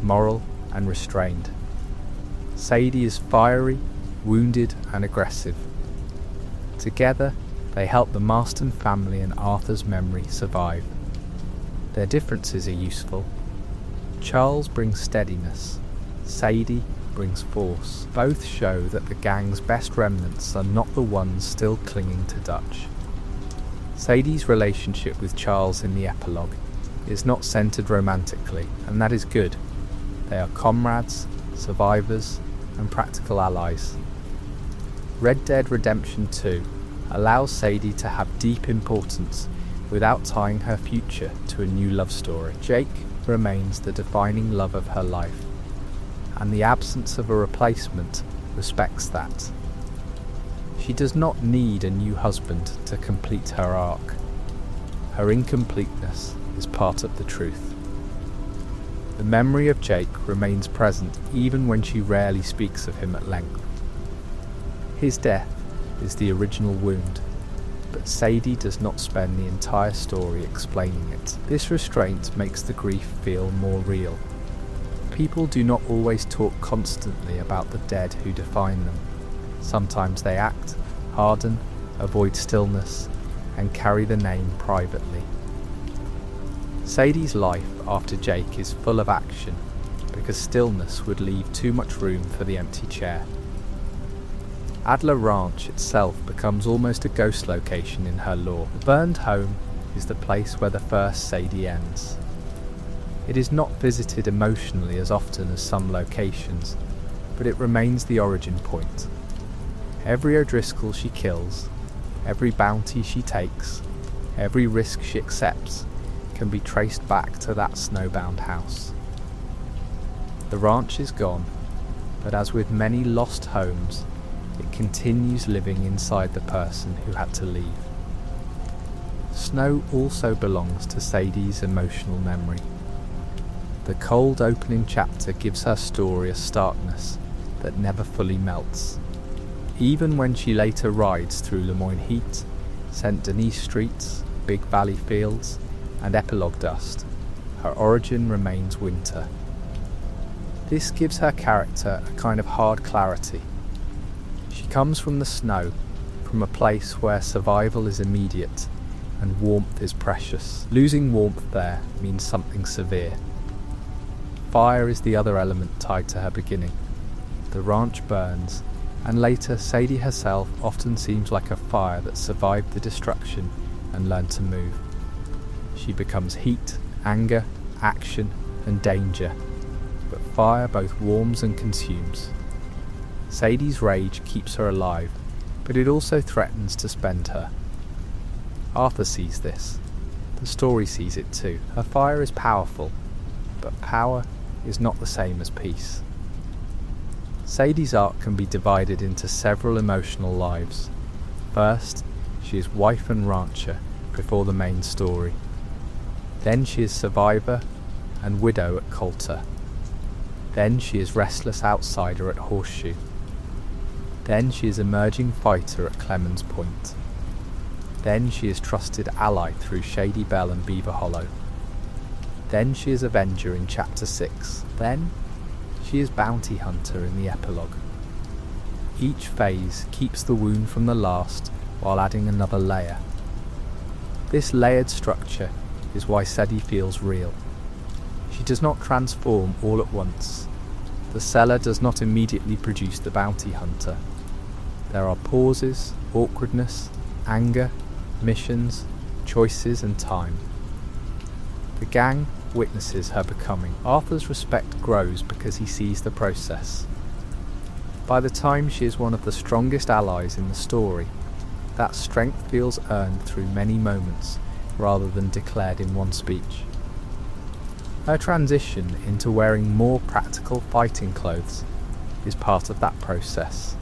moral, and restrained. Sadie is fiery, wounded, and aggressive. Together, they help the Marston family and Arthur's memory survive. Their differences are useful. Charles brings steadiness. Sadie brings force. Both show that the gang's best remnants are not the ones still clinging to Dutch. Sadie's relationship with Charles in the epilogue is not centred romantically, and that is good. They are comrades, survivors, and practical allies. Red Dead Redemption 2 allows Sadie to have deep importance without tying her future to a new love story. Jake remains the defining love of her life, and the absence of a replacement respects that. She does not need a new husband to complete her arc. Her incompleteness is part of the truth. The memory of Jake remains present even when she rarely speaks of him at length. His death is the original wound, but Sadie does not spend the entire story explaining it. This restraint makes the grief feel more real. People do not always talk constantly about the dead who define them. Sometimes they act, harden, avoid stillness, and carry the name privately. Sadie's life after Jake is full of action, because stillness would leave too much room for the empty chair. Adler Ranch itself becomes almost a ghost location in her lore. The burned home is the place where the first Sadie ends. It is not visited emotionally as often as some locations, but it remains the origin point. Every O'Driscoll she kills, Every bounty she takes, every risk she accepts, can be traced back to that snowbound house. The ranch is gone, but as with many lost homes, it continues living inside the person who had to leave. Snow also belongs to Sadie's emotional memory. The cold opening chapter gives her story a starkness that never fully melts. Even when she later rides through Lemoyne Heat, St. Denis streets, Big Valley fields, and epilogue dust, her origin remains winter. This gives her character a kind of hard clarity. She comes from the snow, from a place where survival is immediate and warmth is precious. Losing warmth there means something severe. Fire is the other element tied to her beginning. The ranch burns, and later Sadie herself often seems like a fire that survived the destruction and learned to move. She becomes heat, anger, action, and danger, but fire both warms and consumes. Sadie's rage keeps her alive, but it also threatens to spend her. Arthur sees this. The story sees it too. Her fire is powerful, but power is not the same as peace. Sadie's arc can be divided into several emotional lives. First, she is wife and rancher before the main story. Then she is survivor and widow at Coulter. Then she is restless outsider at Horseshoe. Then she is emerging fighter at Clemens Point. Then she is trusted ally through Shady Bell and Beaver Hollow. Then she is avenger in Chapter 6. Then she is bounty hunter in the epilogue. Each phase keeps the wound from the last while adding another layer. This layered structure is why Sadie feels real. She does not transform all at once. The seller does not immediately produce the bounty hunter. There are pauses, awkwardness, anger, missions, choices, and time. The gang witnesses her becoming. Arthur's respect grows because he sees the process. By the time she is one of the strongest allies in the story, that strength feels earned through many moments rather than declared in one speech. Her transition into wearing more practical fighting clothes is part of that process.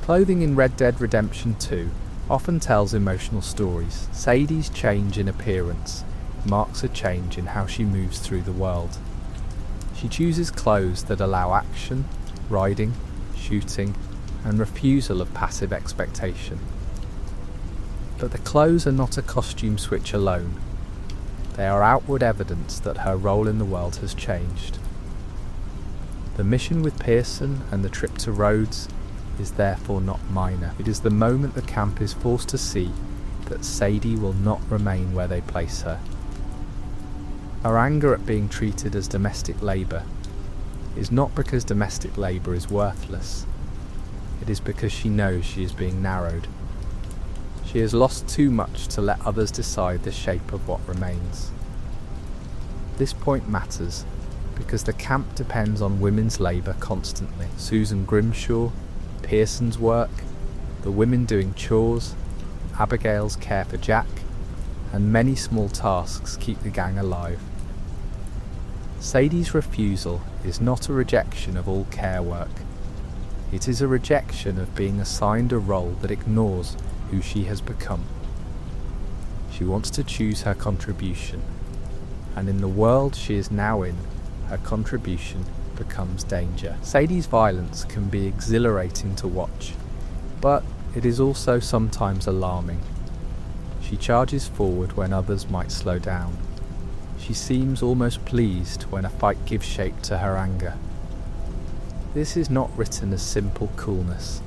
Clothing in Red Dead Redemption 2 often tells emotional stories. Sadie's change in appearance marks a change in how she moves through the world. She chooses clothes that allow action, riding, shooting, and refusal of passive expectation. But the clothes are not a costume switch alone. They are outward evidence that her role in the world has changed. The mission with Pearson and the trip to Rhodes is therefore not minor. It is the moment the camp is forced to see that Sadie will not remain where they place her. Her anger at being treated as domestic labour is not because domestic labour is worthless. It is because she knows she is being narrowed. She has lost too much to let others decide the shape of what remains. This point matters because the camp depends on women's labour constantly. Susan Grimshaw, Pearson's work, the women doing chores, Abigail's care for Jack, and many small tasks keep the gang alive. Sadie's refusal is not a rejection of all care work. It is a rejection of being assigned a role that ignores who she has become. She wants to choose her contribution, and in the world she is now in, her contribution becomes danger. Sadie's violence can be exhilarating to watch, but it is also sometimes alarming. She charges forward when others might slow down. She seems almost pleased when a fight gives shape to her anger. This is not written as simple coolness.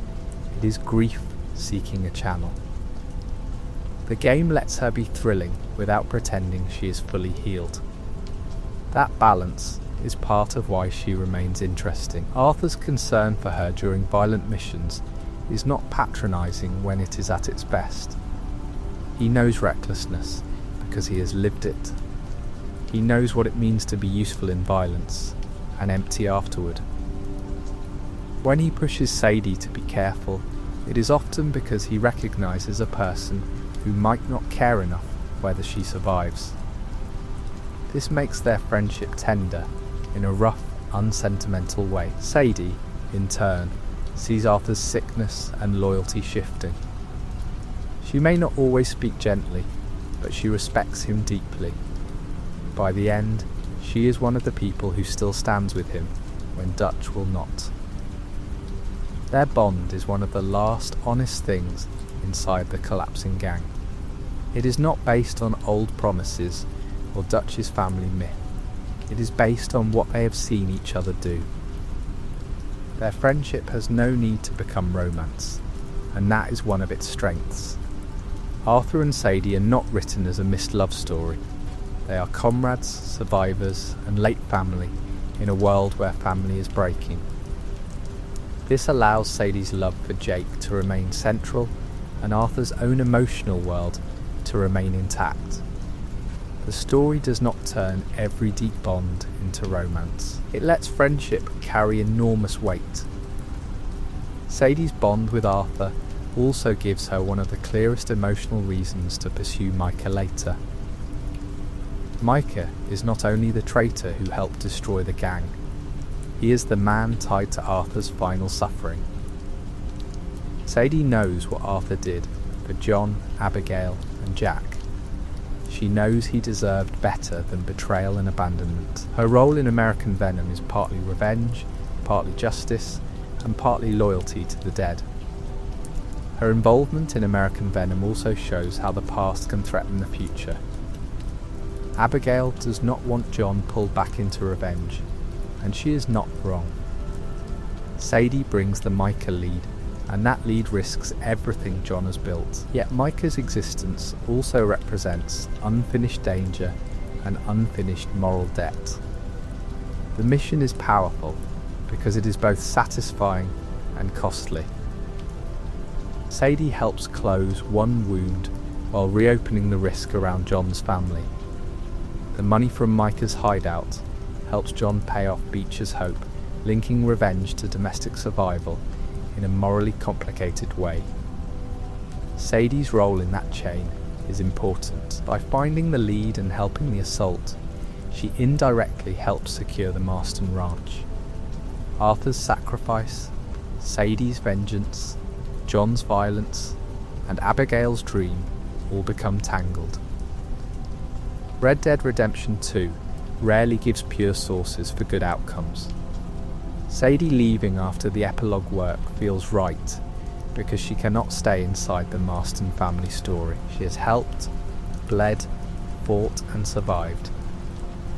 It is grief seeking a channel. The game lets her be thrilling without pretending she is fully healed. That balance is part of why she remains interesting. Arthur's concern for her during violent missions is not patronising when it is at its best. He knows recklessness because he has lived it. He knows what it means to be useful in violence and empty afterward. When he pushes Sadie to be careful, It is often because he recognises a person who might not care enough whether she survives. This makes their friendship tender in a rough, unsentimental way. Sadie, in turn, sees Arthur's sickness and loyalty shifting. She may not always speak gently, but she respects him deeply. By the end, she is one of the people who still stands with him when Dutch will not. Their bond is one of the last honest things inside the collapsing gang. It is not based on old promises or Dutch's family myth. It is based on what they have seen each other do. Their friendship has no need to become romance, and that is one of its strengths. Arthur and Sadie are not written as a missed love story. They are comrades, survivors, and late family in a world where family is breaking. This allows Sadie's love for Jake to remain central and Arthur's own emotional world to remain intact. The story does not turn every deep bond into romance. It lets friendship carry enormous weight. Sadie's bond with Arthur also gives her one of the clearest emotional reasons to pursue Micah later. Micah is not only the traitor who helped destroy the gang, he is the man tied to Arthur's final suffering. Sadie knows what Arthur did for John, Abigail, and Jack. She knows he deserved better than betrayal and abandonment. Her role in American Venom is partly revenge, partly justice, and partly loyalty to the dead. Her involvement in American Venom also shows how the past can threaten the future. Abigail does not want John pulled back into revenge, and she is not wrong. Sadie brings the Micah lead, and that lead risks everything John has built. Yet Micah's existence also represents unfinished danger and unfinished moral debt. The mission is powerful because it is both satisfying and costly. Sadie helps close one wound while reopening the risk around John's family. The money from Micah's hideout helps John pay off Beecher's hope, linking revenge to domestic survival in a morally complicated way. Sadie's role in that chain is important. By finding the lead and helping the assault, she indirectly helps secure the Marston Ranch. Arthur's sacrifice, Sadie's vengeance, John's violence, and Abigail's dream all become tangled. Red Dead Redemption 2 rarely gives pure sources for good outcomes. Sadie leaving after the epilogue work feels right because she cannot stay inside the Marston family story. She has helped, bled, fought and survived.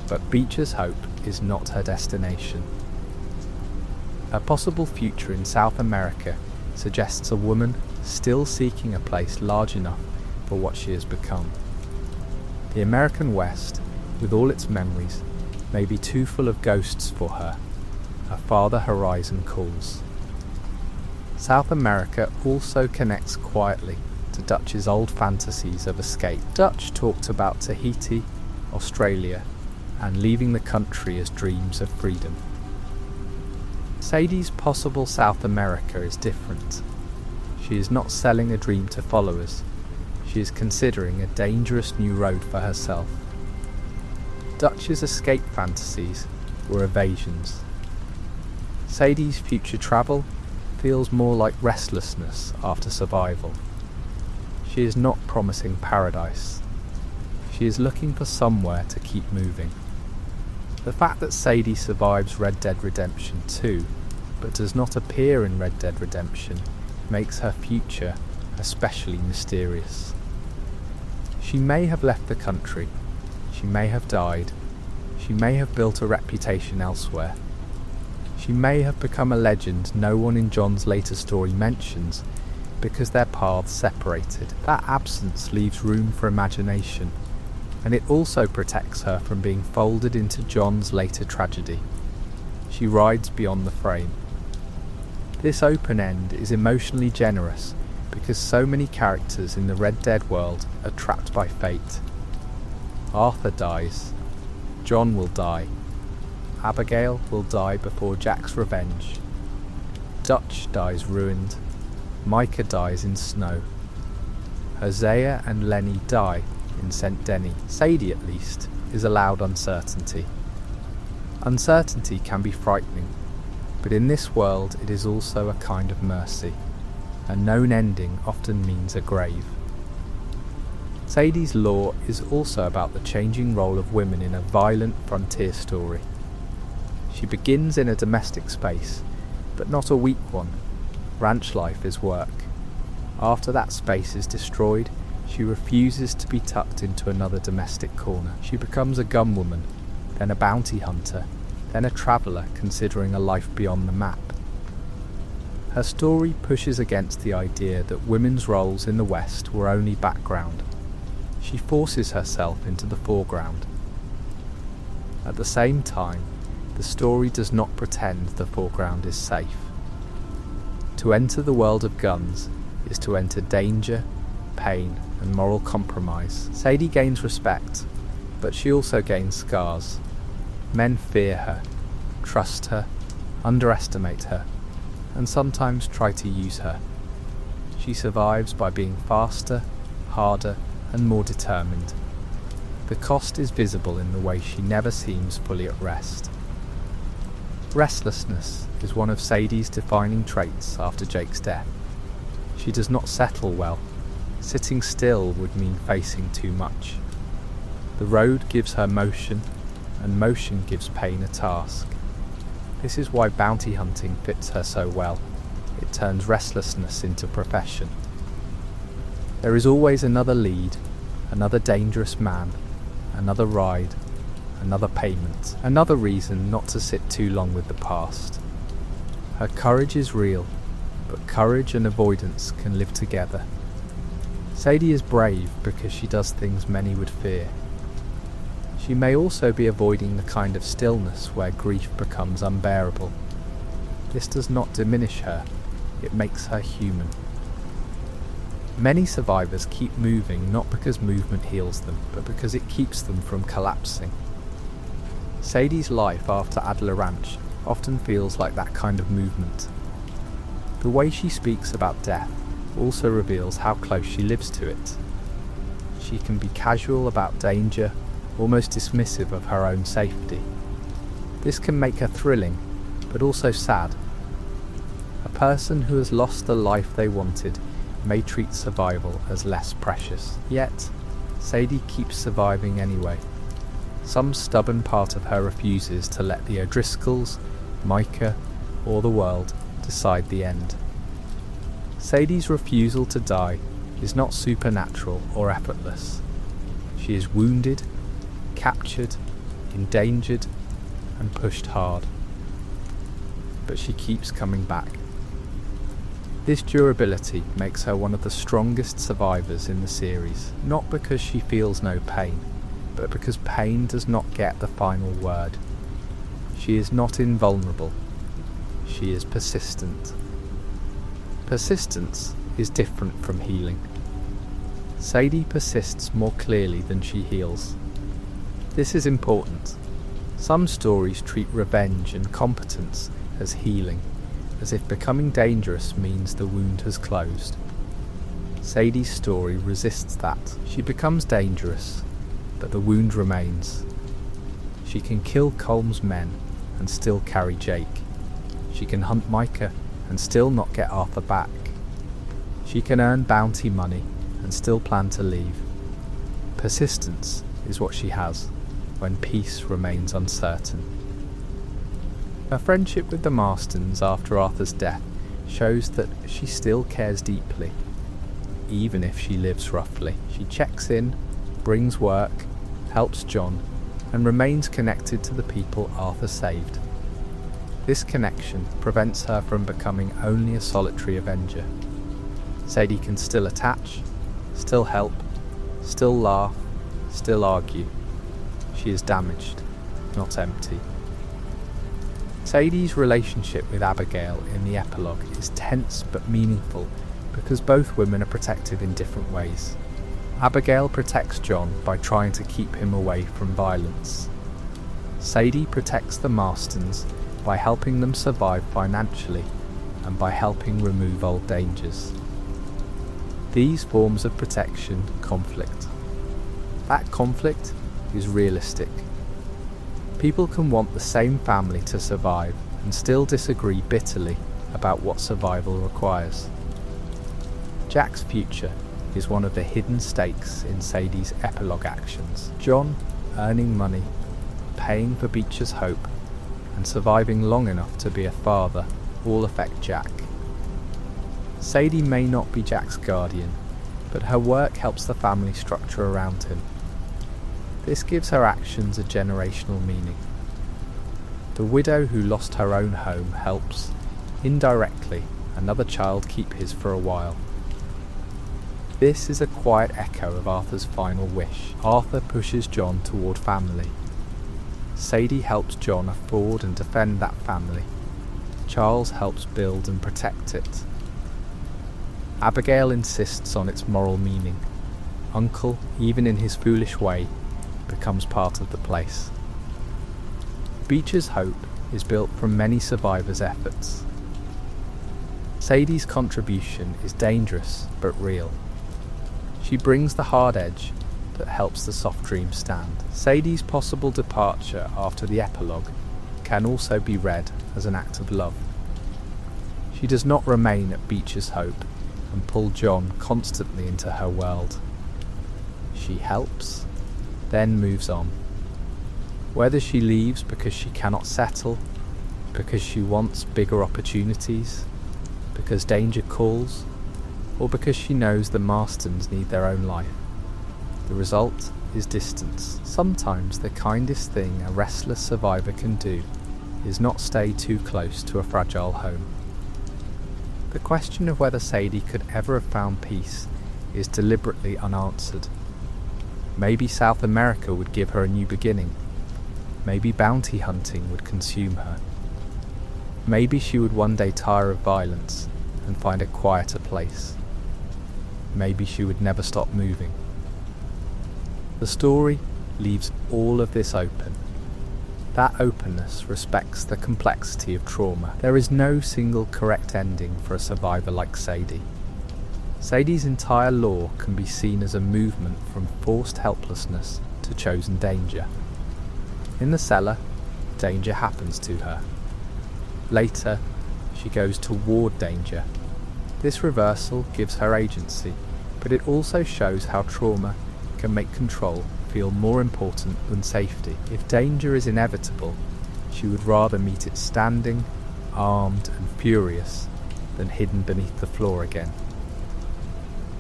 But Beecher's hope is not her destination. A possible future in South America suggests a woman still seeking a place large enough for what she has become. The American West, with all its memories, may be too full of ghosts for her. Her farther horizon calls. South America also connects quietly to Dutch's old fantasies of escape. Dutch talked about Tahiti, Australia, and leaving the country as dreams of freedom. Sadie's possible South America is different. She is not selling a dream to followers. She is considering a dangerous new road for herself. Dutch's escape fantasies were evasions. Sadie's future travel feels more like restlessness after survival. She is not promising paradise. She is looking for somewhere to keep moving. The fact that Sadie survives Red Dead Redemption 2 but does not appear in Red Dead Redemption makes her future especially mysterious. She may have left the country, she may have died, she may have built a reputation elsewhere. She may have become a legend no one in John's later story mentions because their paths separated. That absence leaves room for imagination, and it also protects her from being folded into John's later tragedy. She rides beyond the frame. This open end is emotionally generous because so many characters in the Red Dead world are trapped by fate. Arthur dies. John will die. Abigail will die before Jack's revenge. Dutch dies ruined. Micah dies in snow. Hosea and Lenny die in St. Denis. Sadie, at least, is allowed uncertainty. Uncertainty can be frightening, but in this world it is also a kind of mercy. A known ending often means a grave. Sadie's lore is also about the changing role of women in a violent frontier story. She begins in a domestic space, but not a weak one. Ranch life is work. After that space is destroyed, she refuses to be tucked into another domestic corner. She becomes a gunwoman, then a bounty hunter, then a traveller considering a life beyond the map. Her story pushes against the idea that women's roles in the West were only background. She forces herself into the foreground. At the same time, the story does not pretend the foreground is safe. To enter the world of guns is to enter danger, pain, and moral compromise. Sadie gains respect, but she also gains scars. Men fear her, trust her, underestimate her, and sometimes try to use her. She survives by being faster, harder, and more determined. The cost is visible in the way she never seems fully at rest. Restlessness is one of Sadie's defining traits after Jake's death. She does not settle well. Sitting still would mean facing too much. The road gives her motion, and motion gives pain a task. This is why bounty hunting fits her so well. It turns restlessness into profession. There is always another lead, another dangerous man, another ride, another payment, another reason not to sit too long with the past. Her courage is real, but courage and avoidance can live together. Sadie is brave because she does things many would fear. She may also be avoiding the kind of stillness where grief becomes unbearable. This does not diminish her, it makes her human. Many survivors keep moving not because movement heals them, but because it keeps them from collapsing. Sadie's life after Adler Ranch often feels like that kind of movement. The way she speaks about death also reveals how close she lives to it. She can be casual about danger, almost dismissive of her own safety. This can make her thrilling, but also sad. A person who has lost the life they wanted may treat survival as less precious. Yet, Sadie keeps surviving anyway. Some stubborn part of her refuses to let the O'Driscolls, Micah, or the world decide the end. Sadie's refusal to die is not supernatural or effortless. She is wounded, captured, endangered, and pushed hard. But she keeps coming back. This durability makes her one of the strongest survivors in the series, not because she feels no pain, but because pain does not get the final word. She is not invulnerable. She is persistent. Persistence is different from healing. Sadie persists more clearly than she heals. This is important. Some stories treat revenge and competence as healing, as if becoming dangerous means the wound has closed. Sadie's story resists that. She becomes dangerous, but the wound remains. She can kill Colm's men and still carry Jake. She can hunt Micah and still not get Arthur back. She can earn bounty money and still plan to leave. Persistence is what she has when peace remains uncertain. Her friendship with the Marstons after Arthur's death shows that she still cares deeply, even if she lives roughly. She checks in, brings work, helps John, and remains connected to the people Arthur saved. This connection prevents her from becoming only a solitary avenger. Sadie can still attach, still help, still laugh, still argue. She is damaged, not empty. Sadie's relationship with Abigail in the epilogue is tense but meaningful because both women are protective in different ways. Abigail protects John by trying to keep him away from violence. Sadie protects the Marstons by helping them survive financially and by helping remove old dangers. These forms of protection conflict. That conflict is realistic. People can want the same family to survive and still disagree bitterly about what survival requires. Jack's future is one of the hidden stakes in Sadie's epilogue actions. John earning money, paying for Beecher's hope, and surviving long enough to be a father all affect Jack. Sadie may not be Jack's guardian, but her work helps the family structure around him. This gives her actions a generational meaning. The widow who lost her own home helps, indirectly, another child keep his for a while. This is a quiet echo of Arthur's final wish. Arthur pushes John toward family. Sadie helps John afford and defend that family. Charles helps build and protect it. Abigail insists on its moral meaning. Uncle, even in his foolish way, becomes part of the place. Beecher's hope is built from many survivors' efforts. Sadie's contribution is dangerous but real. She brings the hard edge that helps the soft dream stand. Sadie's possible departure after the epilogue can also be read as an act of love. She does not remain at Beecher's hope and pull John constantly into her world. She helps, then moves on. Whether she leaves because she cannot settle, because she wants bigger opportunities, because danger calls, or because she knows the Marstons need their own life, the result is distance. Sometimes the kindest thing a restless survivor can do is not stay too close to a fragile home. The question of whether Sadie could ever have found peace is deliberately unanswered. Maybe South America would give her a new beginning. Maybe bounty hunting would consume her. Maybe she would one day tire of violence and find a quieter place. Maybe she would never stop moving. The story leaves all of this open. That openness respects the complexity of trauma. There is no single correct ending for a survivor like Sadie. Sadie's entire lore can be seen as a movement from forced helplessness to chosen danger. In the cellar, danger happens to her. Later, she goes toward danger. This reversal gives her agency, but it also shows how trauma can make control feel more important than safety. If danger is inevitable, she would rather meet it standing, armed and furious, than hidden beneath the floor again.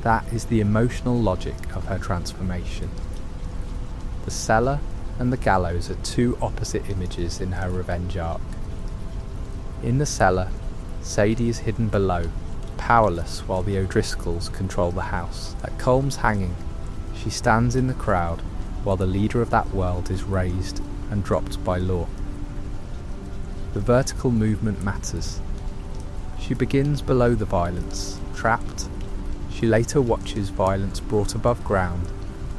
That is the emotional logic of her transformation. The cellar and the gallows are two opposite images in her revenge arc. In the cellar, Sadie is hidden below, powerless while the O'Driscolls control the house. At Colm's hanging, she stands in the crowd while the leader of that world is raised and dropped by law. The vertical movement matters. She begins below the violence, trapped. She later watches violence brought above ground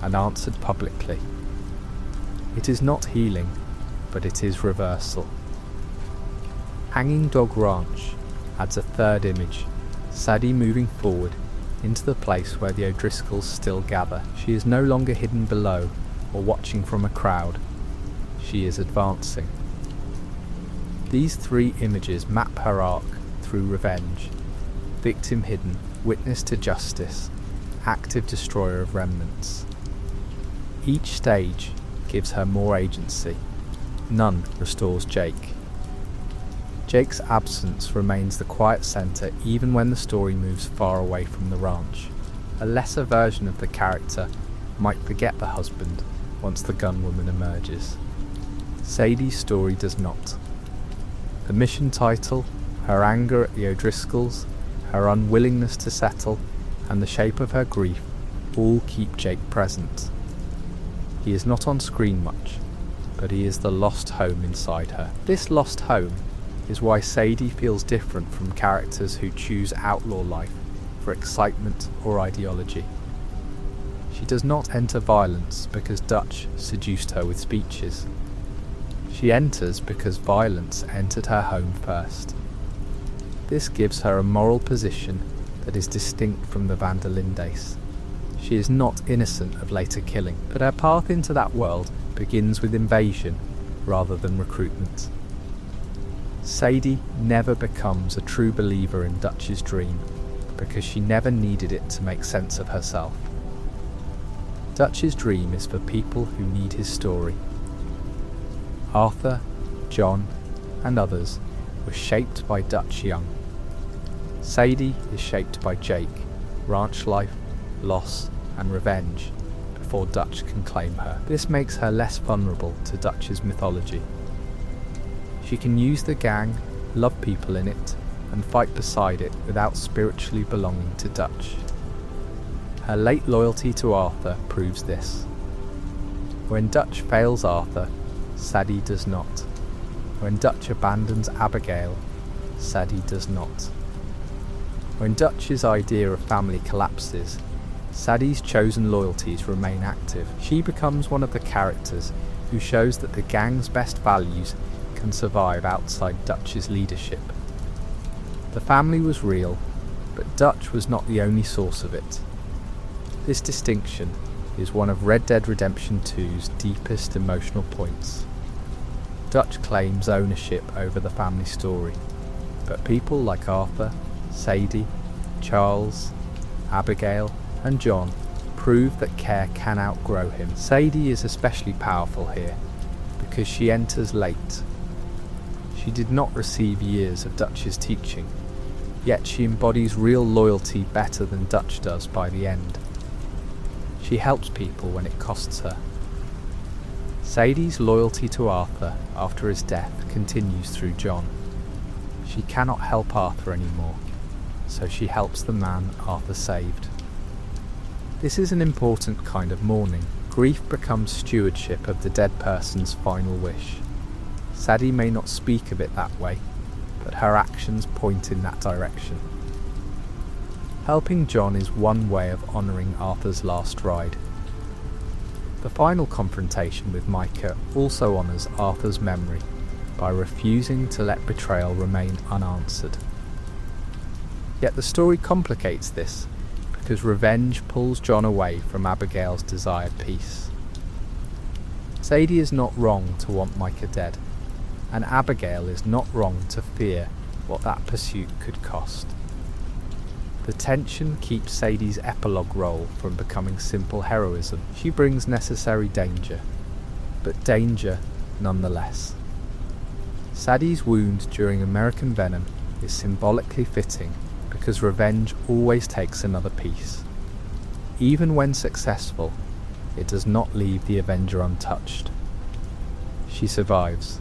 and answered publicly. It is not healing, but it is reversal. Hanging Dog Ranch adds a third image, Sadie moving forward into the place where the O'Driscolls still gather. She is no longer hidden below or watching from a crowd. She is advancing. These three images map her arc through revenge: victim hidden, witness to justice, active destroyer of remnants. Each stage gives her more agency. None restores Jake. Jake's absence remains the quiet centre even when the story moves far away from the ranch. A lesser version of the character might forget the husband once the gunwoman emerges. Sadie's story does not. The mission title, her anger at the O'Driscolls, her unwillingness to settle, and the shape of her grief all keep Jake present. He is not on screen much, but he is the lost home inside her. This lost home is why Sadie feels different from characters who choose outlaw life for excitement or ideology. She does not enter violence because Dutch seduced her with speeches. She enters because violence entered her home first. This gives her a moral position that is distinct from the van der Lindes. She is not innocent of later killing, but her path into that world begins with invasion rather than recruitment. Sadie never becomes a true believer in Dutch's dream because she never needed it to make sense of herself. Dutch's dream is for people who need his story. Arthur, John, and others were shaped by Dutch young. Sadie is shaped by Jake, ranch life, loss, and revenge before Dutch can claim her. This makes her less vulnerable to Dutch's mythology. She can use the gang, love people in it, and fight beside it without spiritually belonging to Dutch. Her late loyalty to Arthur proves this. When Dutch fails Arthur, Sadie does not. When Dutch abandons Abigail, Sadie does not. When Dutch's idea of family collapses, Sadie's chosen loyalties remain active. She becomes one of the characters who shows that the gang's best values can survive outside Dutch's leadership. The family was real, but Dutch was not the only source of it. This distinction is one of Red Dead Redemption 2's deepest emotional points. Dutch claims ownership over the family story, but people like Arthur, Sadie, Charles, Abigail, and John prove that care can outgrow him. Sadie is especially powerful here because she enters late. She did not receive years of Dutch's teaching, yet she embodies real loyalty better than Dutch does by the end. She helps people when it costs her. Sadie's loyalty to Arthur after his death continues through John. She cannot help Arthur anymore, so she helps the man Arthur saved. This is an important kind of mourning. Grief becomes stewardship of the dead person's final wish. Sadie may not speak of it that way, but her actions point in that direction. Helping John is one way of honouring Arthur's last ride. The final confrontation with Micah also honours Arthur's memory by refusing to let betrayal remain unanswered. Yet the story complicates this because revenge pulls John away from Abigail's desired peace. Sadie is not wrong to want Micah dead, and Abigail is not wrong to fear what that pursuit could cost. The tension keeps Sadie's epilogue role from becoming simple heroism. She brings necessary danger, but danger nonetheless. Sadie's wound during American Venom is symbolically fitting because revenge always takes another piece. Even when successful, it does not leave the Avenger untouched. She survives,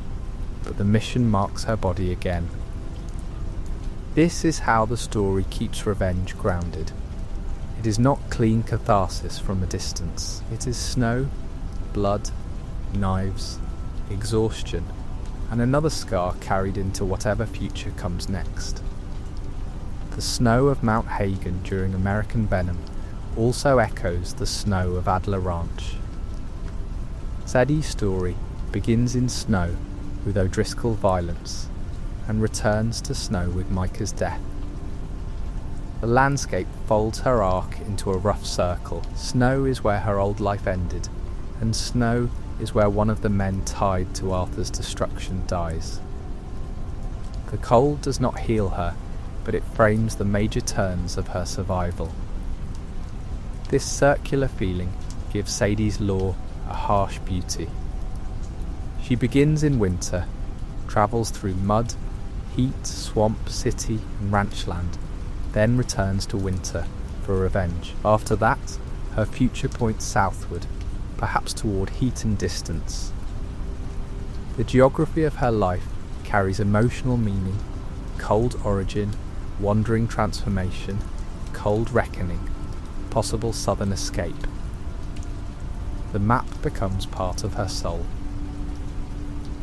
but the mission marks her body again. This is how the story keeps revenge grounded. It is not clean catharsis from a distance. It is snow, blood, knives, exhaustion, and another scar carried into whatever future comes next. The snow of Mount Hagen during American Venom also echoes the snow of Adler Ranch. Sadie's story begins in snow with O'Driscoll violence, and returns to snow with Micah's death. The landscape folds her arc into a rough circle. Snow is where her old life ended, and snow is where one of the men tied to Arthur's destruction dies. The cold does not heal her, but it frames the major turns of her survival. This circular feeling gives Sadie's lore a harsh beauty. She begins in winter, travels through mud, heat, swamp, city, and ranchland, then returns to winter for revenge. After that, her future points southward, perhaps toward heat and distance. The geography of her life carries emotional meaning, cold origin, wandering transformation, cold reckoning, possible southern escape. The map becomes part of her soul.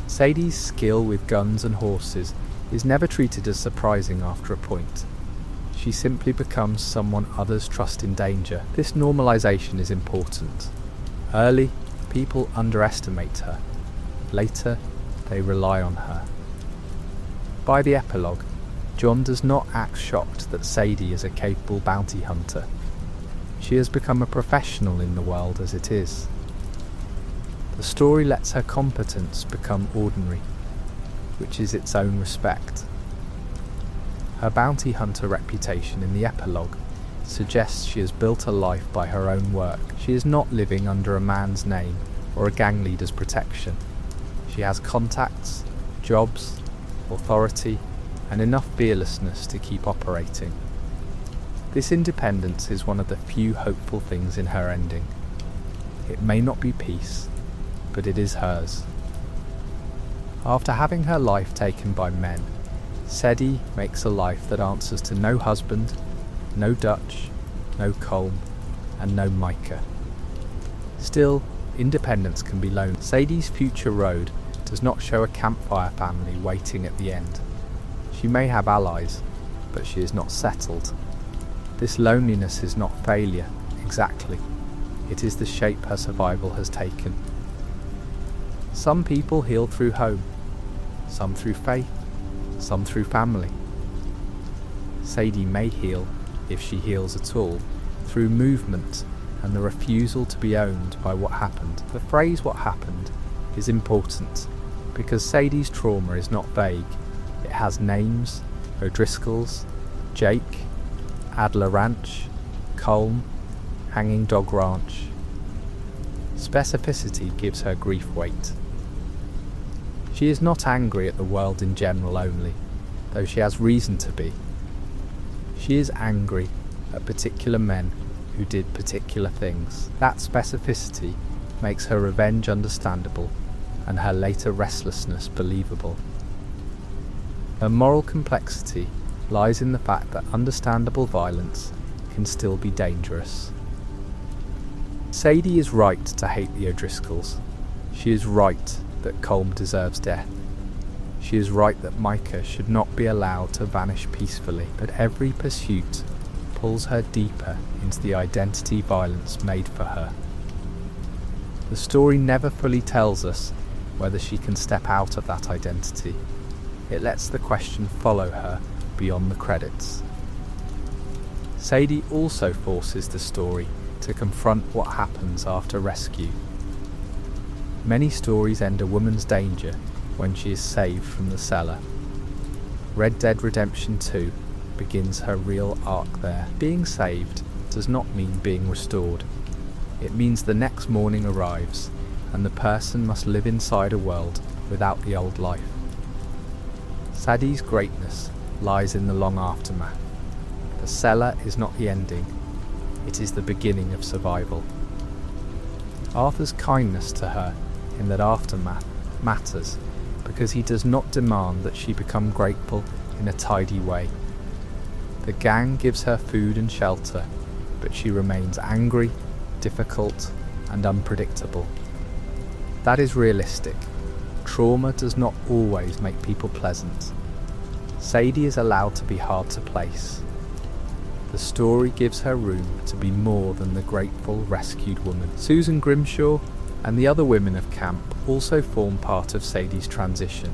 Sadie's skill with guns and horses is never treated as surprising after a point. She simply becomes someone others trust in danger. This normalization is important. Early, people underestimate her. Later, they rely on her. By the epilogue, John does not act shocked that Sadie is a capable bounty hunter. She has become a professional in the world as it is. The story lets her competence become ordinary, which is its own respect. Her bounty hunter reputation in the epilogue suggests she has built a life by her own work. She is not living under a man's name or a gang leader's protection. She has contacts, jobs, authority, and enough fearlessness to keep operating. This independence is one of the few hopeful things in her ending. It may not be peace, but it is hers. After having her life taken by men, Sadie makes a life that answers to no husband, no Dutch, no Colm, and no Micah. Still, independence can be lonely. Sadie's future road does not show a campfire family waiting at the end. She may have allies, but she is not settled. This loneliness is not failure, exactly. It is the shape her survival has taken. Some people heal through home, some through faith, some through family. Sadie may heal, if she heals at all, through movement and the refusal to be owned by what happened. The phrase "what happened" is important because Sadie's trauma is not vague. It has names: O'Driscoll's, Jake, Adler Ranch, Colm, Hanging Dog Ranch. Specificity gives her grief weight. She is not angry at the world in general only, though she has reason to be. She is angry at particular men who did particular things. That specificity makes her revenge understandable and her later restlessness believable. Her moral complexity lies in the fact that understandable violence can still be dangerous. Sadie is right to hate the O'Driscolls. She is right that Colm deserves death. She is right that Micah should not be allowed to vanish peacefully, but every pursuit pulls her deeper into the identity violence made for her. The story never fully tells us whether she can step out of that identity. It lets the question follow her beyond the credits. Sadie also forces the story to confront what happens after rescue. Many stories end a woman's danger when she is saved from the cellar. Red Dead Redemption 2 begins her real arc there. Being saved does not mean being restored. It means the next morning arrives and the person must live inside a world without the old life. Sadie's greatness lies in the long aftermath. The cellar is not the ending, it is the beginning of survival. Arthur's kindness to her in that aftermath matters because he does not demand that she become grateful in a tidy way. The gang gives her food and shelter, but she remains angry, difficult, and unpredictable. That is realistic. Trauma does not always make people pleasant. Sadie is allowed to be hard to place. The story gives her room to be more than the grateful rescued woman. Susan Grimshaw and the other women of camp also form part of Sadie's transition,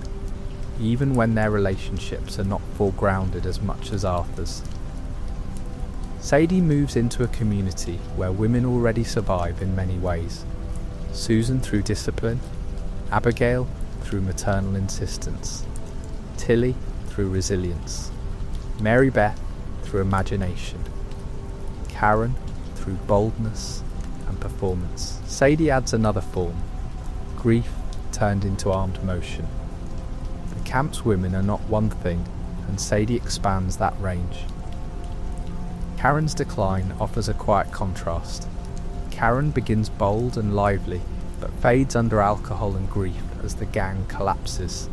even when their relationships are not foregrounded as much as Arthur's. Sadie moves into a community where women already survive in many ways. Susan through discipline, Abigail through maternal insistence, Tilly through resilience, Mary Beth through imagination, Karen through boldness and performance. Sadie adds another form, grief turned into armed motion. The camp's women are not one thing, and Sadie expands that range. Karen's decline offers a quiet contrast. Karen begins bold and lively, but fades under alcohol and grief as the gang collapses.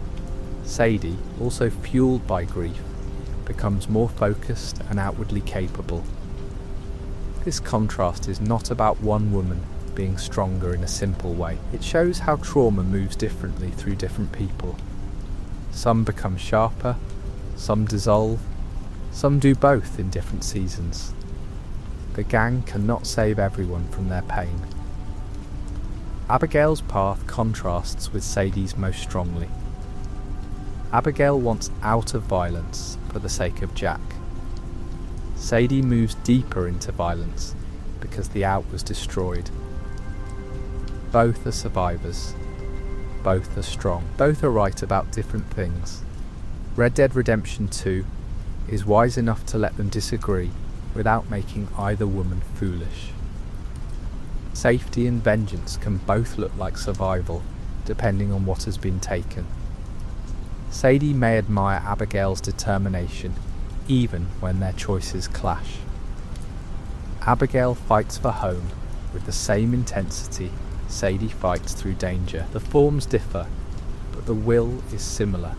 Sadie, also fueled by grief, becomes more focused and outwardly capable. This contrast is not about one woman being stronger in a simple way. It shows how trauma moves differently through different people. Some become sharper, some dissolve, some do both in different seasons. The gang cannot save everyone from their pain. Abigail's path contrasts with Sadie's most strongly. Abigail wants out of violence for the sake of Jack. Sadie moves deeper into violence because the out was destroyed. Both are survivors. Both are strong. Both are right about different things. Red Dead Redemption 2 is wise enough to let them disagree without making either woman foolish. Safety and vengeance can both look like survival, depending on what has been taken. Sadie may admire Abigail's determination, even when their choices clash. Abigail fights for home with the same intensity Sadie fights through danger. The forms differ, but the will is similar.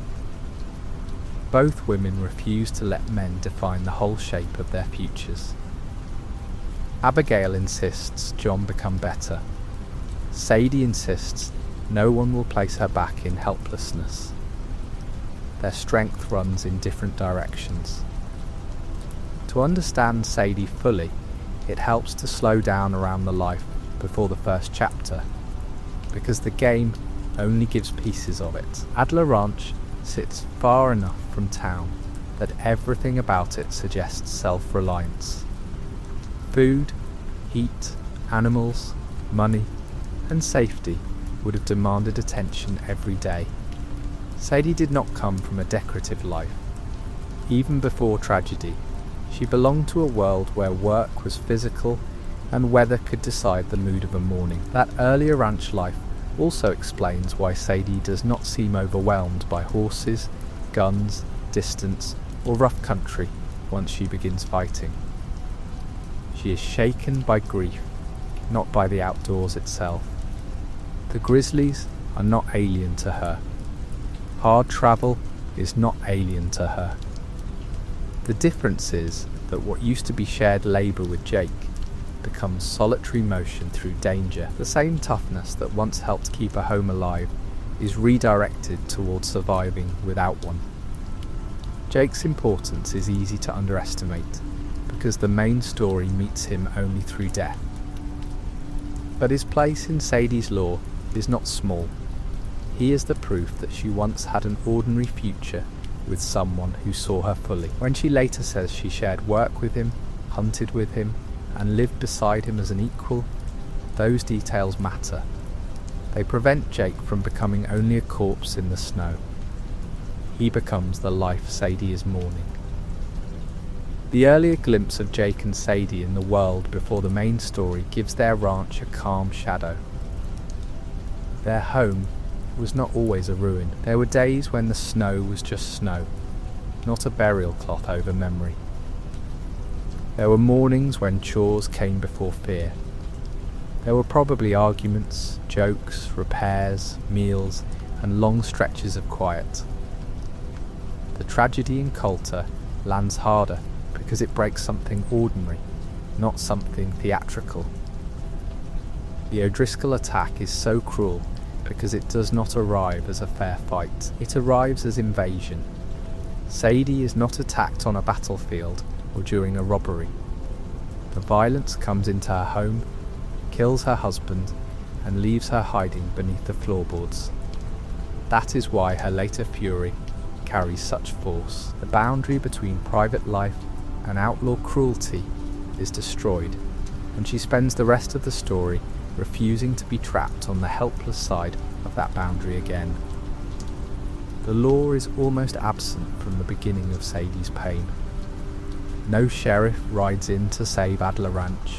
Both women refuse to let men define the whole shape of their futures. Abigail insists John become better. Sadie insists no one will place her back in helplessness. Their strength runs in different directions. To understand Sadie fully, it helps to slow down around the life before the first chapter, because the game only gives pieces of it. Adler Ranch sits far enough from town that everything about it suggests self-reliance. Food, heat, animals, money, and safety would have demanded attention every day. Sadie did not come from a decorative life. Even before tragedy, she belonged to a world where work was physical and weather could decide the mood of a morning. That earlier ranch life also explains why Sadie does not seem overwhelmed by horses, guns, distance, or rough country once she begins fighting. She is shaken by grief, not by the outdoors itself. The grizzlies are not alien to her. Hard travel is not alien to her. The difference is that what used to be shared labour with Jake becomes solitary motion through danger. The same toughness that once helped keep a home alive is redirected towards surviving without one. Jake's importance is easy to underestimate because the main story meets him only through death. But his place in Sadie's lore is not small. He is the proof that she once had an ordinary future with someone who saw her fully. When she later says she shared work with him, hunted with him, and lived beside him as an equal, those details matter. They prevent Jake from becoming only a corpse in the snow. He becomes the life Sadie is mourning. The earlier glimpse of Jake and Sadie in the world before the main story gives their ranch a calm shadow. Their home was not always a ruin. There were days when the snow was just snow, not a burial cloth over memory. There were mornings when chores came before fear. There were probably arguments, jokes, repairs, meals, and long stretches of quiet. The tragedy in Coulter lands harder because it breaks something ordinary, not something theatrical. The O'Driscoll attack is so cruel because it does not arrive as a fair fight. It arrives as invasion. Sadie is not attacked on a battlefield or during a robbery. The violence comes into her home, kills her husband, and leaves her hiding beneath the floorboards. That is why her later fury carries such force. The boundary between private life and outlaw cruelty is destroyed, and she spends the rest of the story refusing to be trapped on the helpless side of that boundary again. The law is almost absent from the beginning of Sadie's pain. No sheriff rides in to save Adler Ranch.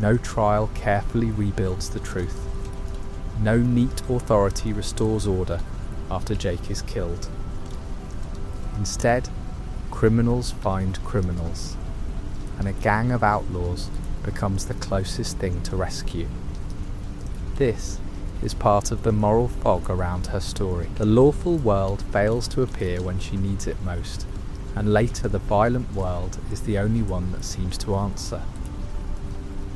No trial carefully rebuilds the truth. No neat authority restores order after Jake is killed. Instead, criminals find criminals, and a gang of outlaws becomes the closest thing to rescue. This is part of the moral fog around her story. The lawful world fails to appear when she needs it most, and later the violent world is the only one that seems to answer.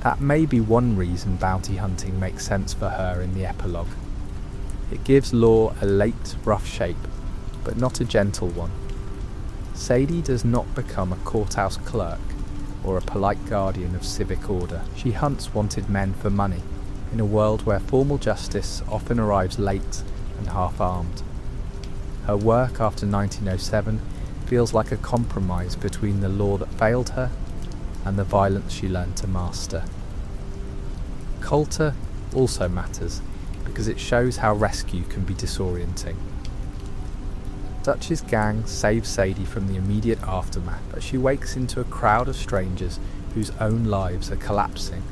That may be one reason bounty hunting makes sense for her in the epilogue. It gives law a late, rough shape, but not a gentle one. Sadie does not become a courthouse clerk or a polite guardian of civic order. She hunts wanted men for money in a world where formal justice often arrives late and half-armed. Her work after 1907 feels like a compromise between the law that failed her and the violence she learned to master. Culture also matters because it shows how rescue can be disorienting. Dutch's gang saves Sadie from the immediate aftermath, but she wakes into a crowd of strangers whose own lives are collapsing.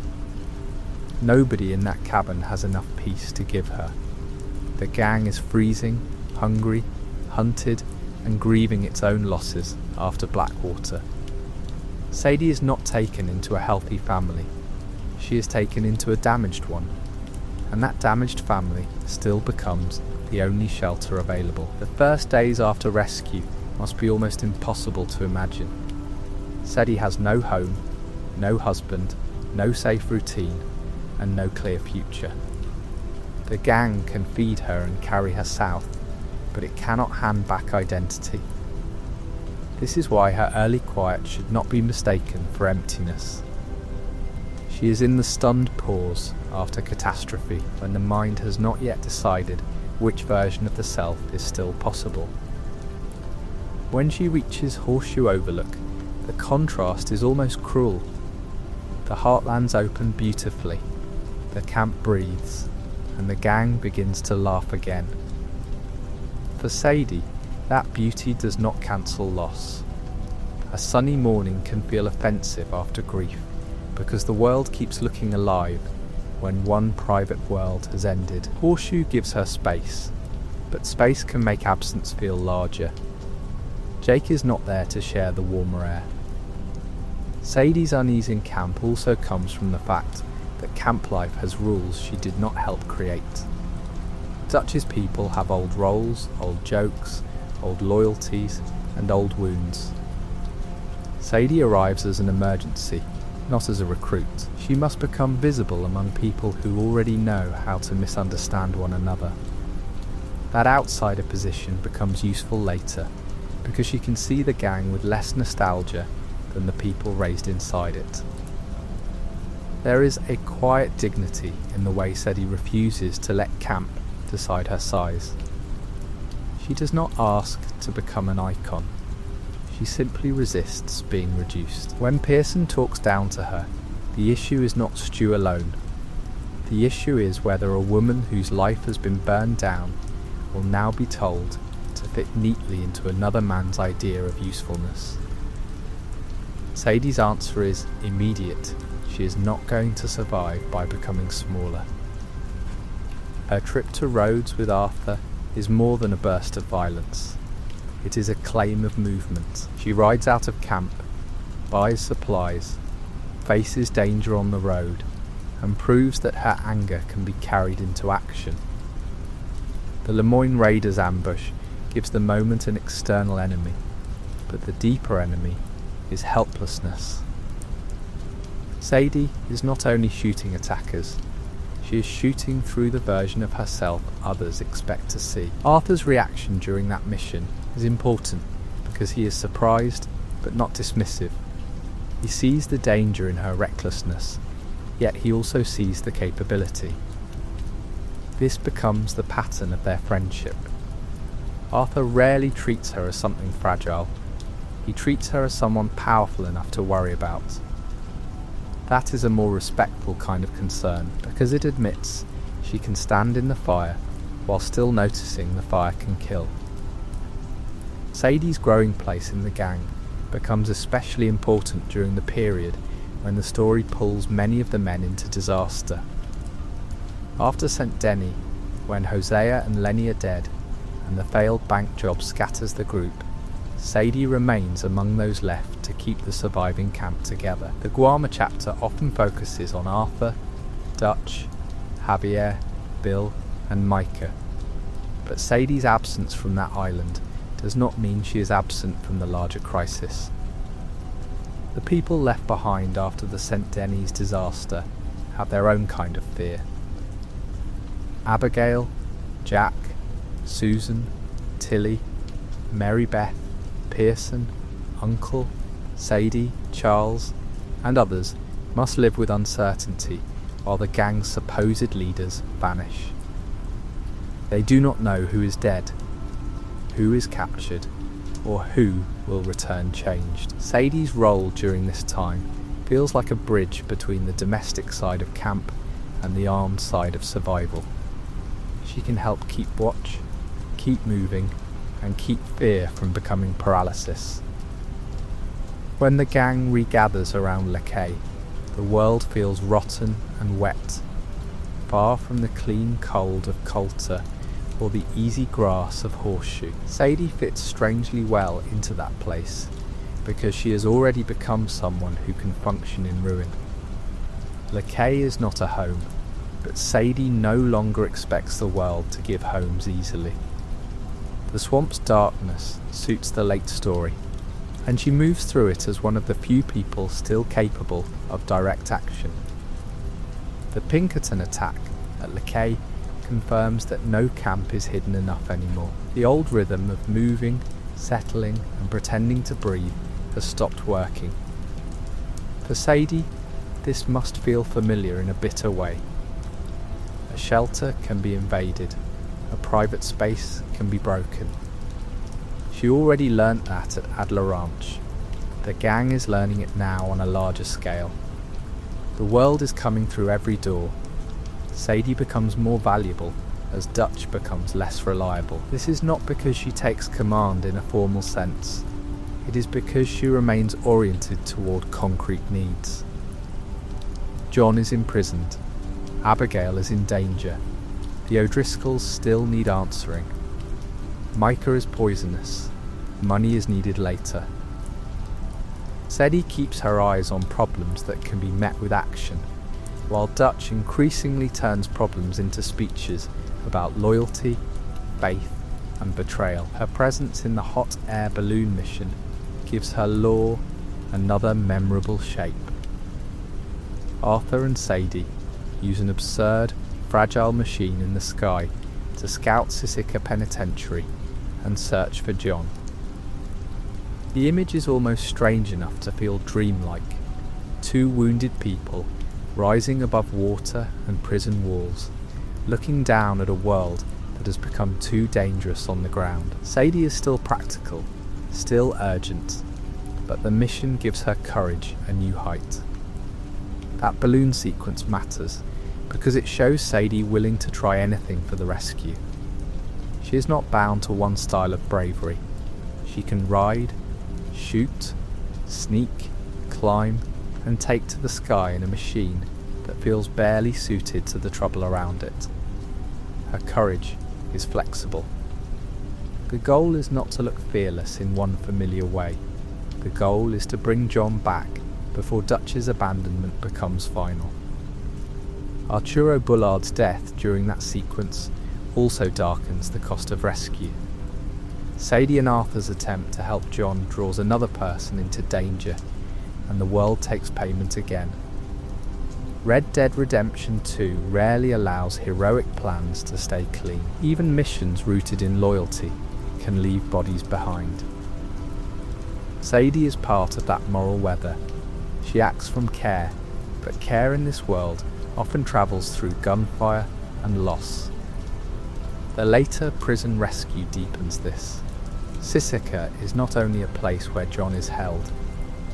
Nobody in that cabin has enough peace to give her. The gang is freezing, hungry, hunted, and grieving its own losses after Blackwater. Sadie is not taken into a healthy family. She is taken into a damaged one, and that damaged family still becomes the only shelter available. The first days after rescue must be almost impossible to imagine. Sadie has no home, no husband, no safe routine, and no clear future. The gang can feed her and carry her south, but it cannot hand back identity. This is why her early quiet should not be mistaken for emptiness. She is in the stunned pause after catastrophe, when the mind has not yet decided which version of the self is still possible. When she reaches Horseshoe Overlook, the contrast is almost cruel. The heartlands open beautifully, the camp breathes, and the gang begins to laugh again. For Sadie, that beauty does not cancel loss. A sunny morning can feel offensive after grief, because the world keeps looking alive when one private world has ended. Horseshoe gives her space, but space can make absence feel larger. Jake is not there to share the warmer air. Sadie's unease in camp also comes from the fact that camp life has rules she did not help create. Dutch's people have old roles, old jokes, old loyalties, and old wounds. Sadie arrives as an emergency, not as a recruit. She must become visible among people who already know how to misunderstand one another. That outsider position becomes useful later, because she can see the gang with less nostalgia than the people raised inside it. There is a quiet dignity in the way Sadie refuses to let camp decide her size. She does not ask to become an icon. She simply resists being reduced. When Pearson talks down to her, the issue is not Stu alone. The issue is whether a woman whose life has been burned down will now be told to fit neatly into another man's idea of usefulness. Sadie's answer is immediate. She is not going to survive by becoming smaller. Her trip to Rhodes with Arthur is more than a burst of violence. It is a claim of movement. She rides out of camp, buys supplies, faces danger on the road, and proves that her anger can be carried into action. The Lemoyne Raiders ambush gives the moment an external enemy, but the deeper enemy is helplessness. Sadie is not only shooting attackers, she is shooting through the version of herself others expect to see. Arthur's reaction during that mission is important because he is surprised but not dismissive. He sees the danger in her recklessness, yet he also sees the capability. This becomes the pattern of their friendship. Arthur rarely treats her as something fragile. He treats her as someone powerful enough to worry about. That is a more respectful kind of concern, because it admits she can stand in the fire while still noticing the fire can kill. Sadie's growing place in the gang becomes especially important during the period when the story pulls many of the men into disaster. After St. Denis, when Hosea and Lenny are dead, and the failed bank job scatters the group, Sadie remains among those left to keep the surviving camp together. The Guarma chapter often focuses on Arthur, Dutch, Javier, Bill, and Micah, but Sadie's absence from that island does not mean she is absent from the larger crisis. The people left behind after the St. Denis disaster have their own kind of fear. Abigail, Jack, Susan, Tilly, Mary Beth, Pearson, Uncle, Sadie, Charles, and others must live with uncertainty while the gang's supposed leaders vanish. They do not know who is dead, who is captured or who will return changed. Sadie's role during this time feels like a bridge between the domestic side of camp and the armed side of survival. She can help keep watch, keep moving, and keep fear from becoming paralysis. When the gang regathers around Linde, the world feels rotten and wet, far from the clean cold of Coulter or the easy grass of Horseshoe. Sadie fits strangely well into that place because she has already become someone who can function in ruin. Linde is not a home, but Sadie no longer expects the world to give homes easily. The swamp's darkness suits the late story, and she moves through it as one of the few people still capable of direct action. The Pinkerton attack at Linde confirms that no camp is hidden enough anymore. The old rhythm of moving, settling, and pretending to breathe has stopped working. For Sadie, this must feel familiar in a bitter way. A shelter can be invaded, a private space can be broken. She already learnt that at Adler Ranch. The gang is learning it now on a larger scale. The world is coming through every door. Sadie becomes more valuable as Dutch becomes less reliable. This is not because she takes command in a formal sense. It is because she remains oriented toward concrete needs. John is imprisoned. Abigail is in danger. The O'Driscolls still need answering. Micah is poisonous. Money is needed later. Sadie keeps her eyes on problems that can be met with action, while Dutch increasingly turns problems into speeches about loyalty, faith, and betrayal. Her presence in the hot air balloon mission gives her lore another memorable shape. Arthur and Sadie use an absurd, fragile machine in the sky to scout Sisika Penitentiary and search for John. The image is almost strange enough to feel dreamlike. Two wounded people rising above water and prison walls, looking down at a world that has become too dangerous on the ground. Sadie is still practical, still urgent, but the mission gives her courage a new height. That balloon sequence matters because it shows Sadie willing to try anything for the rescue. She is not bound to one style of bravery. She can ride, shoot, sneak, climb, and take to the sky in a machine that feels barely suited to the trouble around it. Her courage is flexible. The goal is not to look fearless in one familiar way. The goal is to bring John back before Dutch's abandonment becomes final. Arturo Bullard's death during that sequence also darkens the cost of rescue. Sadie and Arthur's attempt to help John draws another person into danger, and the world takes payment again. Red Dead Redemption 2 rarely allows heroic plans to stay clean. Even missions rooted in loyalty can leave bodies behind. Sadie is part of that moral weather. She acts from care, but care in this world often travels through gunfire and loss. The later prison rescue deepens this. Sisika is not only a place where John is held,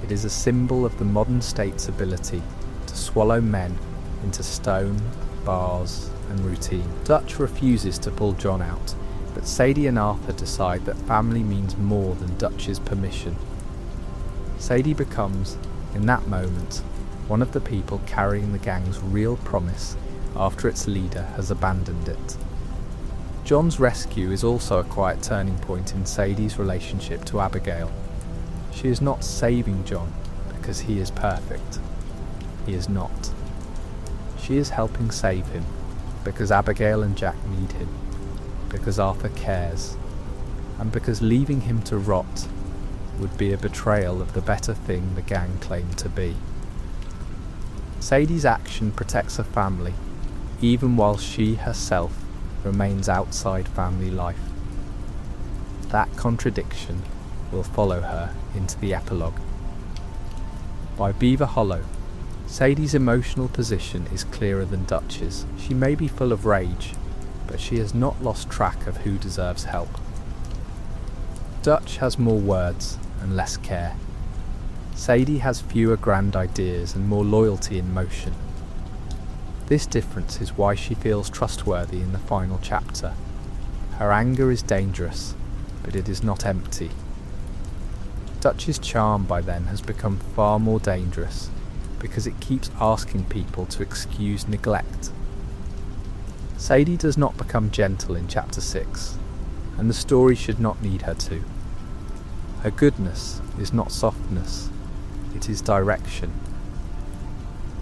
it is a symbol of the modern state's ability to swallow men into stone, bars, and routine. Dutch refuses to pull John out, but Sadie and Arthur decide that family means more than Dutch's permission. Sadie becomes, in that moment, one of the people carrying the gang's real promise after its leader has abandoned it. John's rescue is also a quiet turning point in Sadie's relationship to Abigail. She is not saving John because he is perfect. He is not. She is helping save him because Abigail and Jack need him, because Arthur cares, and because leaving him to rot would be a betrayal of the better thing the gang claimed to be. Sadie's action protects her family, even while she herself remains outside family life. That contradiction will follow her into the epilogue. By Beaver Hollow, Sadie's emotional position is clearer than Dutch's. She may be full of rage, but she has not lost track of who deserves help. Dutch has more words and less care. Sadie has fewer grand ideas and more loyalty in motion. This difference is why she feels trustworthy in the final chapter. Her anger is dangerous, but it is not empty. Dutch's charm by then has become far more dangerous because it keeps asking people to excuse neglect. Sadie does not become gentle in chapter 6, and the story should not need her to. Her goodness is not softness, it is direction.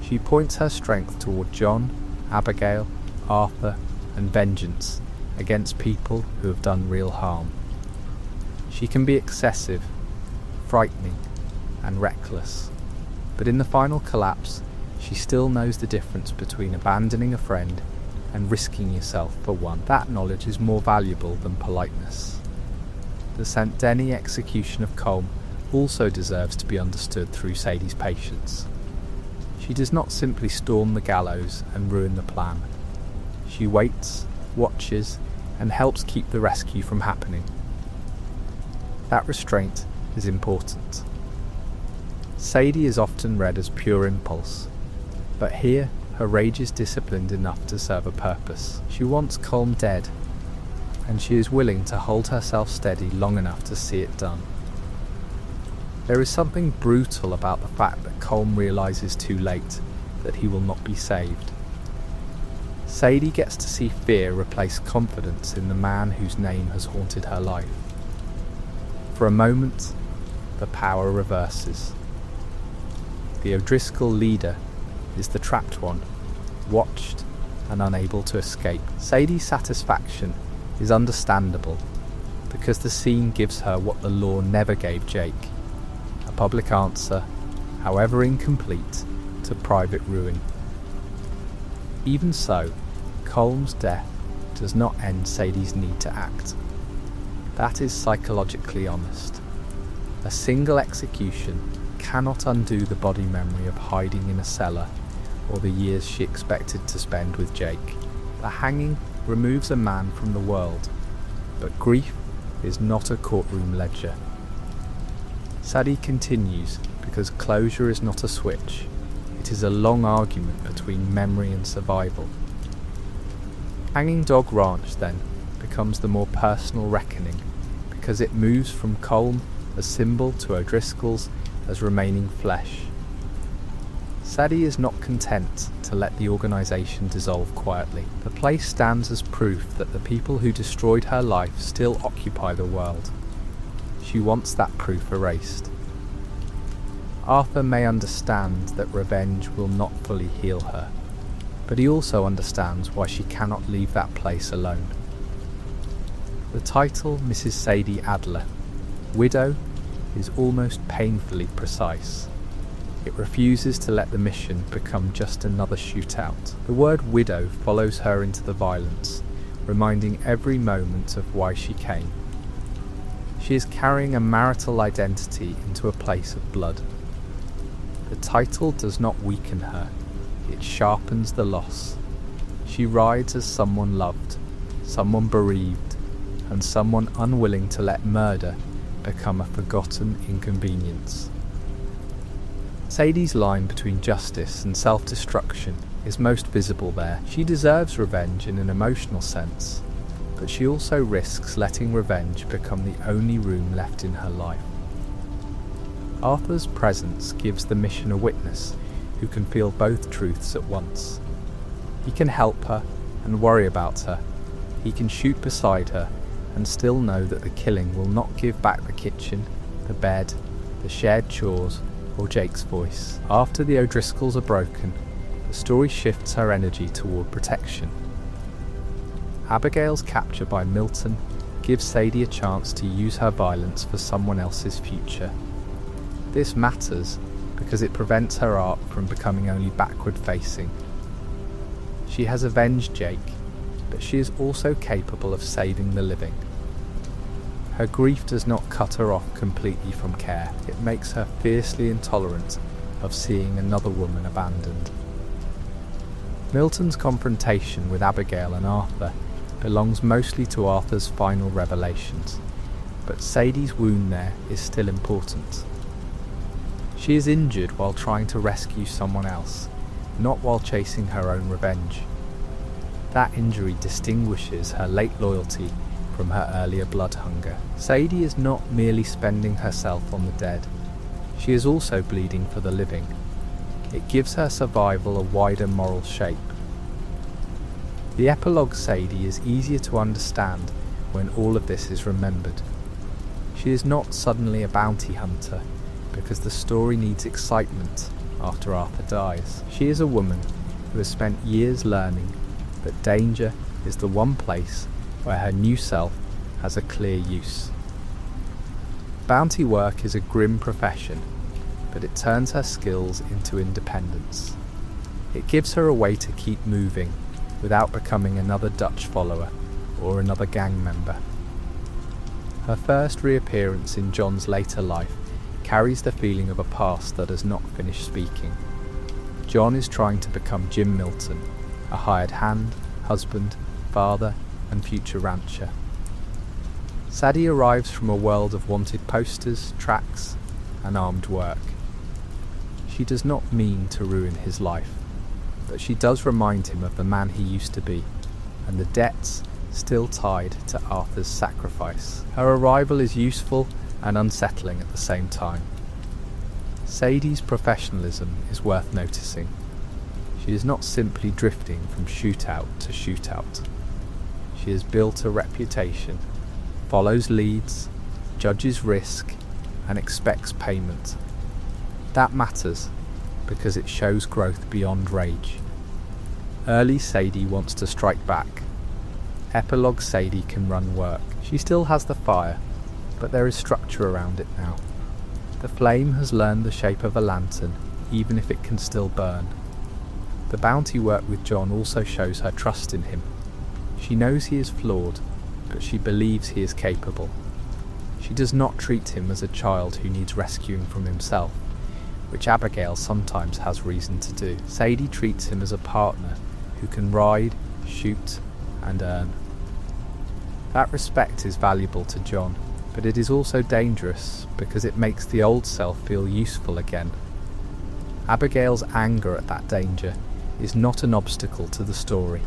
She points her strength toward John, Abigail, Arthur, and vengeance against people who have done real harm. She can be excessive, frightening, and reckless, but in the final collapse, she still knows the difference between abandoning a friend and risking yourself for one. That knowledge is more valuable than politeness. The St. Denis execution of Colm also deserves to be understood through Sadie's patience. She does not simply storm the gallows and ruin the plan. She waits, watches, and helps keep the rescue from happening. That restraint is important. Sadie is often read as pure impulse, but here her rage is disciplined enough to serve a purpose. She wants Colm dead, and she is willing to hold herself steady long enough to see it done. There is something brutal about the fact that Colm realises too late that he will not be saved. Sadie gets to see fear replace confidence in the man whose name has haunted her life. For a moment, the power reverses. The O'Driscoll leader is the trapped one, watched and unable to escape. Sadie's satisfaction is understandable because the scene gives her what the law never gave Jake: a public answer, however incomplete, to private ruin. Even so, Colm's death does not end Sadie's need to act. That is psychologically honest. A single execution cannot undo the body memory of hiding in a cellar or the years she expected to spend with Jake. The hanging removes a man from the world, but grief is not a courtroom ledger. Sadie continues because closure is not a switch, it is a long argument between memory and survival. Hanging Dog Ranch then becomes the more personal reckoning because it moves from Colm as symbol to O'Driscoll's as remaining flesh. Sadie is not content to let the organisation dissolve quietly. The place stands as proof that the people who destroyed her life still occupy the world. She wants that proof erased. Arthur may understand that revenge will not fully heal her, but he also understands why she cannot leave that place alone. The title Mrs. Sadie Adler, widow, is almost painfully precise. It refuses to let the mission become just another shootout. The word widow follows her into the violence, reminding every moment of why she came. She is carrying a marital identity into a place of blood. The title does not weaken her, it sharpens the loss. She rides as someone loved, someone bereaved, and someone unwilling to let murder become a forgotten inconvenience. Sadie's line between justice and self-destruction is most visible there. She deserves revenge in an emotional sense, but she also risks letting revenge become the only room left in her life. Arthur's presence gives the mission a witness who can feel both truths at once. He can help her and worry about her. He can shoot beside her and still know that the killing will not give back the kitchen, the bed, the shared chores, or Jake's voice. After the O'Driscolls are broken, the story shifts her energy toward protection. Abigail's capture by Milton gives Sadie a chance to use her violence for someone else's future. This matters because it prevents her arc from becoming only backward-facing. She has avenged Jake, but she is also capable of saving the living. Her grief does not cut her off completely from care, it makes her fiercely intolerant of seeing another woman abandoned. Milton's confrontation with Abigail and Arthur belongs mostly to Arthur's final revelations. but Sadie's wound there is still important. She is injured while trying to rescue someone else, not while chasing her own revenge. That injury distinguishes her late loyalty from her earlier blood hunger. Sadie is not merely spending herself on the dead. She is also bleeding for the living. It gives her survival a wider moral shape. The epilogue Sadie is easier to understand when all of this is remembered. She is not suddenly a bounty hunter because the story needs excitement after Arthur dies. She is a woman who has spent years learning that danger is the one place where her new self has a clear use. Bounty work is a grim profession, but it turns her skills into independence. It gives her a way to keep moving without becoming another Dutch follower or another gang member. Her first reappearance in John's later life carries the feeling of a past that has not finished speaking. John is trying to become Jim Milton, a hired hand, husband, father, and future rancher. Sadie arrives from a world of wanted posters, tracks, and armed work. She does not mean to ruin his life, but she does remind him of the man he used to be, and the debts still tied to Arthur's sacrifice. Her arrival is useful and unsettling at the same time. Sadie's professionalism is worth noticing. She is not simply drifting from shootout to shootout. She has built a reputation, follows leads, judges risk, and expects payment. That matters because it shows growth beyond rage. Early Sadie wants to strike back. Epilogue Sadie can run work. She still has the fire, but there is structure around it now. The flame has learned the shape of a lantern, even if it can still burn. The bounty work with John also shows her trust in him. She knows he is flawed, but she believes he is capable. She does not treat him as a child who needs rescuing from himself, which Abigail sometimes has reason to do. Sadie treats him as a partner who can ride, shoot, and earn. That respect is valuable to John, but it is also dangerous because it makes the old self feel useful again. Abigail's anger at that danger is not an obstacle to the story.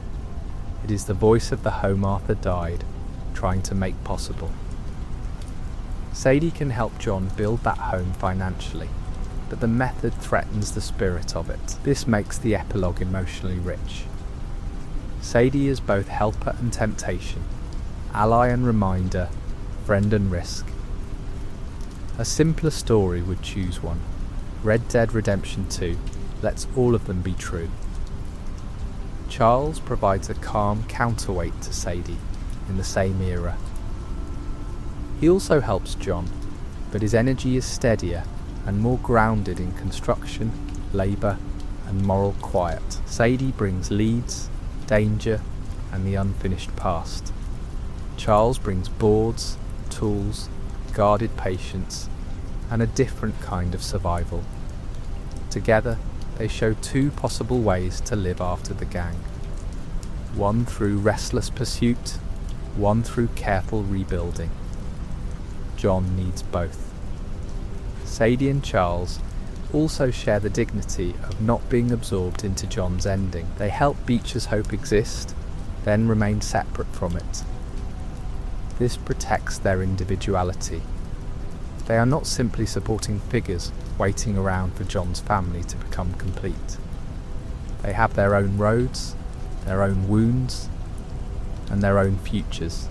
It is the voice of the home Arthur died, trying to make possible. Sadie can help John build that home financially, but the method threatens the spirit of it. This makes the epilogue emotionally rich. Sadie is both helper and temptation, ally and reminder, friend and risk. A simpler story would choose one. Red Dead Redemption 2 lets all of them be true. Charles provides a calm counterweight to Sadie in the same era. He also helps John, but his energy is steadier and more grounded in construction, labour, and moral quiet. Sadie brings leads, danger, and the unfinished past. Charles brings boards, tools, guarded patience, and a different kind of survival. Together, they show two possible ways to live after the gang. One through restless pursuit, one through careful rebuilding. John needs both. Sadie and Charles also share the dignity of not being absorbed into John's ending. They help Beecher's hope exist, then remain separate from it. This protects their individuality. They are not simply supporting figures waiting around for John's family to become complete. They have their own roads, their own wounds, and their own futures.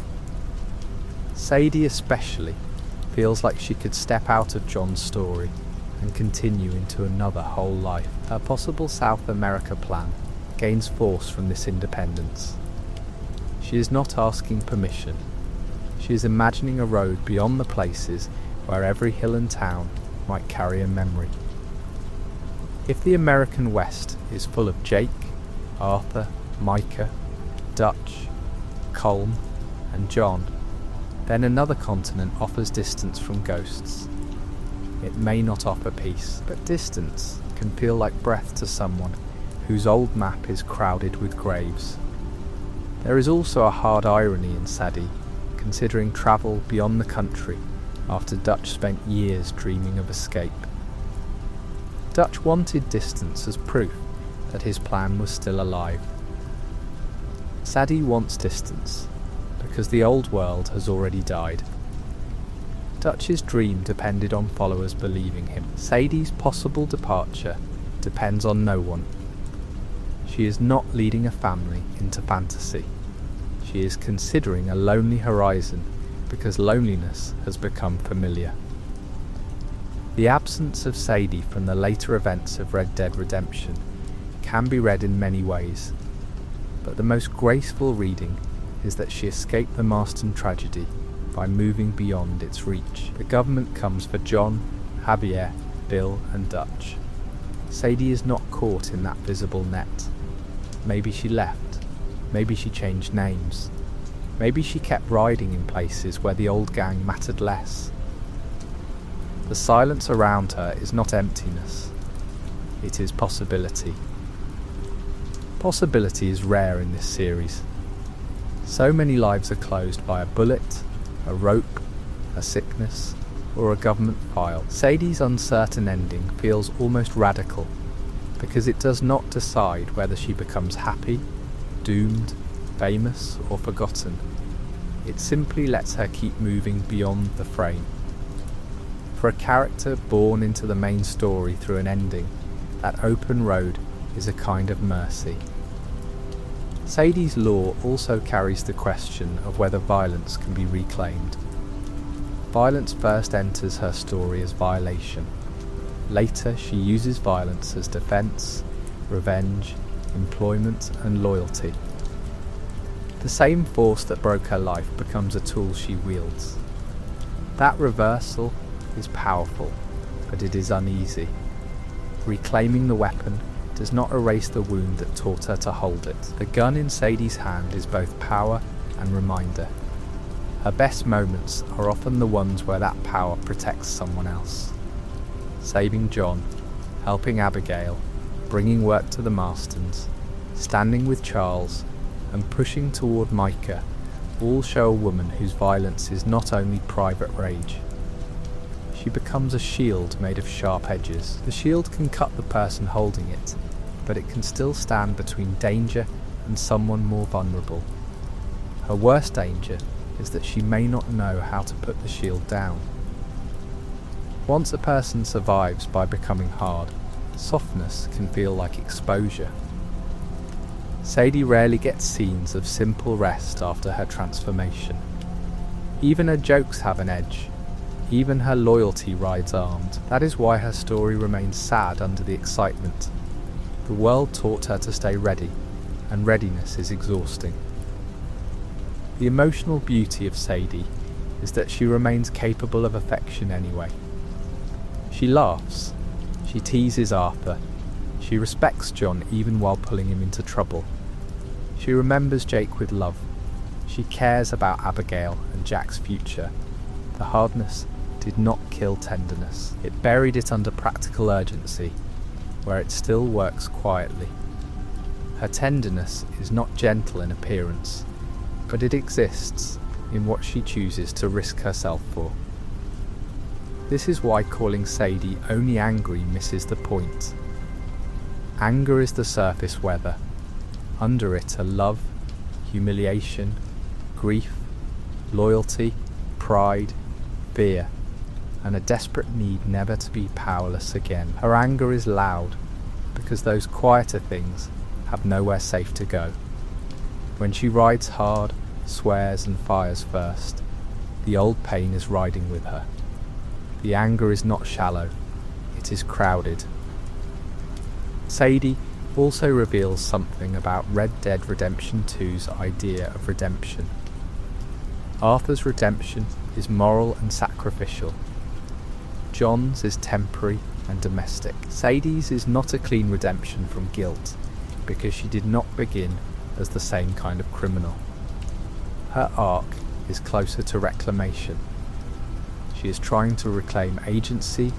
Sadie especially feels like she could step out of John's story and continue into another whole life. Her possible South America plan gains force from this independence. She is not asking permission. She is imagining a road beyond the places where every hill and town might carry a memory. If the American West is full of Jake, Arthur, Micah, Dutch, Colm, and John, then another continent offers distance from ghosts. It may not offer peace, but distance can feel like breath to someone whose old map is crowded with graves. There is also a hard irony in Sadie, considering travel beyond the country after Dutch spent years dreaming of escape. Dutch wanted distance as proof that his plan was still alive. Sadie wants distance because the old world has already died. Dutch's dream depended on followers believing him. Sadie's possible departure depends on no one. She is not leading a family into fantasy. She is considering a lonely horizon because loneliness has become familiar. The absence of Sadie from the later events of Red Dead Redemption can be read in many ways, but the most graceful reading is that she escaped the Marston tragedy by moving beyond its reach. The government comes for John, Javier, Bill and Dutch. Sadie is not caught in that visible net. Maybe she left. Maybe she changed names. Maybe she kept riding in places where the old gang mattered less. The silence around her is not emptiness. It is possibility. Possibility is rare in this series. So many lives are closed by a bullet, a rope, a sickness, or a government file. Sadie's uncertain ending feels almost radical because it does not decide whether she becomes happy, doomed, famous, or forgotten. It simply lets her keep moving beyond the frame. For a character born into the main story through an ending, that open road is a kind of mercy. Sadie's lore also carries the question of whether violence can be reclaimed. Violence first enters her story as violation. Later she uses violence as defense, revenge, employment and loyalty. The same force that broke her life becomes a tool she wields. That reversal is powerful, but it is uneasy. Reclaiming the weapon does not erase the wound that taught her to hold it. The gun in Sadie's hand is both power and reminder. Her best moments are often the ones where that power protects someone else. Saving John, helping Abigail, bringing work to the Marstons, standing with Charles, and pushing toward Micah all show a woman whose violence is not only private rage. She becomes a shield made of sharp edges. The shield can cut the person holding it, but it can still stand between danger and someone more vulnerable. Her worst danger is that she may not know how to put the shield down. Once a person survives by becoming hard, softness can feel like exposure. Sadie rarely gets scenes of simple rest after her transformation. Even her jokes have an edge. Even her loyalty rides armed. That is why her story remains sad under the excitement. The world taught her to stay ready, and readiness is exhausting. The emotional beauty of Sadie is that she remains capable of affection anyway. She laughs, she teases Arthur, she respects John even while pulling him into trouble. She remembers Jake with love. She cares about Abigail and Jack's future. The hardness did not kill tenderness. It buried it under practical urgency, where it still works quietly. Her tenderness is not gentle in appearance, but it exists in what she chooses to risk herself for. This is why calling Sadie only angry misses the point. Anger is the surface weather. Under it are love, humiliation, grief, loyalty, pride, fear, and a desperate need never to be powerless again. Her anger is loud, because those quieter things have nowhere safe to go. When she rides hard, swears and fires first, the old pain is riding with her. The anger is not shallow, it is crowded. Sadie also reveals something about Red Dead Redemption 2's idea of redemption. Arthur's redemption is moral and sacrificial. John's is temporary and domestic. Sadie's is not a clean redemption from guilt, because she did not begin as the same kind of criminal. Her arc is closer to reclamation. She is trying to reclaim agency,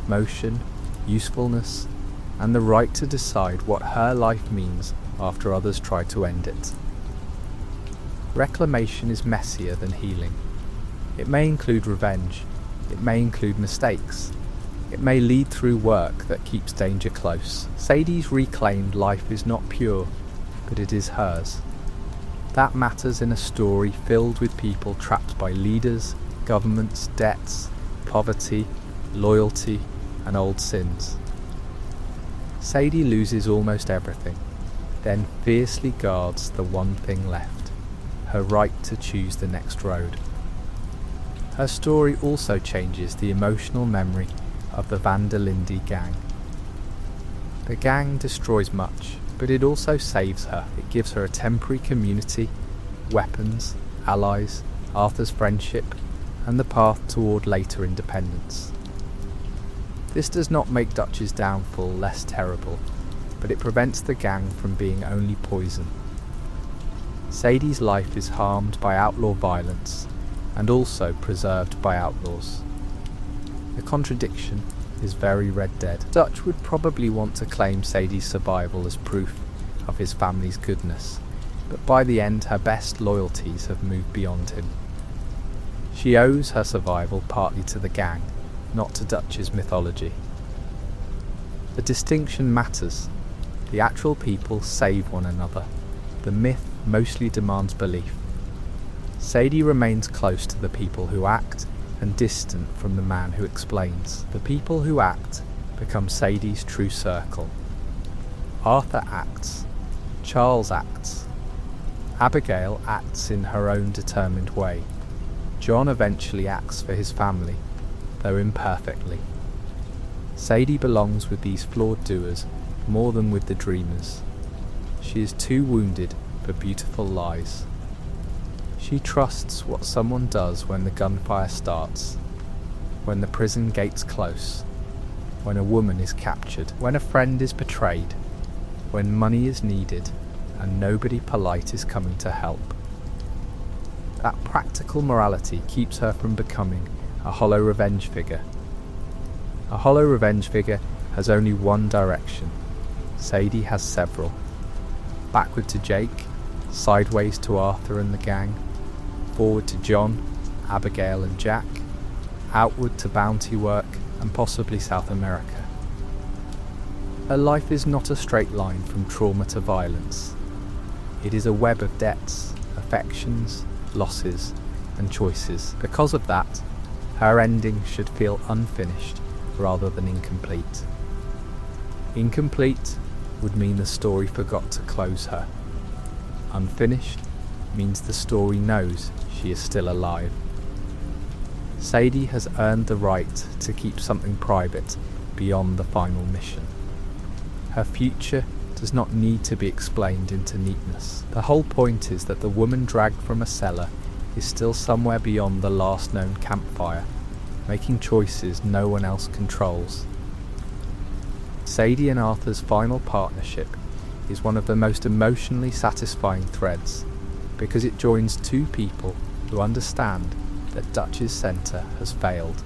motion, usefulness, and the right to decide what her life means after others try to end it. Reclamation is messier than healing. It may include revenge, it may include mistakes, it may lead through work that keeps danger close. Sadie's reclaimed life is not pure, but it is hers. That matters in a story filled with people trapped by leaders, governments, debts, poverty, loyalty, and old sins. Sadie loses almost everything, then fiercely guards the one thing left, her right to choose the next road. Her story also changes the emotional memory of the Linde gang. The gang destroys much, but it also saves her. It gives her a temporary community, weapons, allies, Arthur's friendship, and the path toward later independence. This does not make Dutch's downfall less terrible, but it prevents the gang from being only poison. Sadie's life is harmed by outlaw violence, and also preserved by outlaws. The contradiction is very Red Dead. Dutch would probably want to claim Sadie's survival as proof of his family's goodness, but by the end her best loyalties have moved beyond him. She owes her survival partly to the gang, not to Dutch's mythology. The distinction matters. The actual people save one another. The myth mostly demands belief. Sadie remains close to the people who act and distant from the man who explains. The people who act become Sadie's true circle. Arthur acts. Charles acts. Abigail acts in her own determined way. John eventually acts for his family, though imperfectly. Sadie belongs with these flawed doers more than with the dreamers. She is too wounded for beautiful lies. She trusts what someone does when the gunfire starts, when the prison gates close, when a woman is captured, when a friend is betrayed, when money is needed and nobody polite is coming to help. That practical morality keeps her from becoming a hollow revenge figure. A hollow revenge figure has only one direction. Sadie has several. Backward to Jake, sideways to Arthur and the gang, forward to John, Abigail and Jack, outward to bounty work and possibly South America. Her life is not a straight line from trauma to violence. It is a web of debts, affections, losses and choices. Because of that, her ending should feel unfinished rather than incomplete. Incomplete would mean the story forgot to close her. Unfinished means the story knows she is still alive. Sadie has earned the right to keep something private beyond the final mission. Her future does not need to be explained into neatness. The whole point is that the woman dragged from a cellar is still somewhere beyond the last known campfire, making choices no one else controls. Sadie and Arthur's final partnership is one of the most emotionally satisfying threads, because it joins two people who understand that Dutch's centre has failed.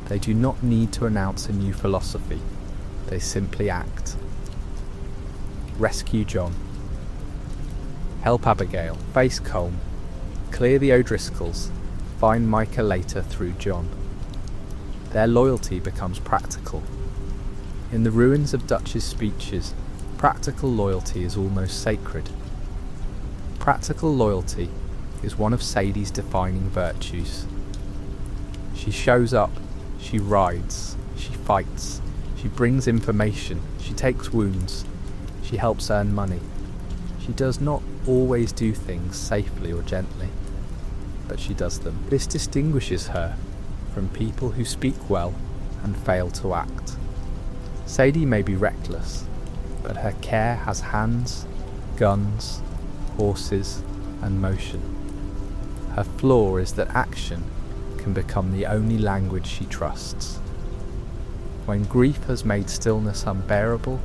They do not need to announce a new philosophy, they simply act. Rescue John. Help Abigail, face Colm, clear the O'Driscolls, find Micah later through John. Their loyalty becomes practical. In the ruins of Dutch's speeches, practical loyalty is almost sacred. Practical loyalty is one of Sadie's defining virtues. She shows up, she rides, she fights, she brings information, she takes wounds, she helps earn money. She does not always do things safely or gently, but she does them. This distinguishes her from people who speak well and fail to act. Sadie may be reckless, but her care has hands, guns, horses, and motion. Her flaw is that action can become the only language she trusts. When grief has made stillness unbearable,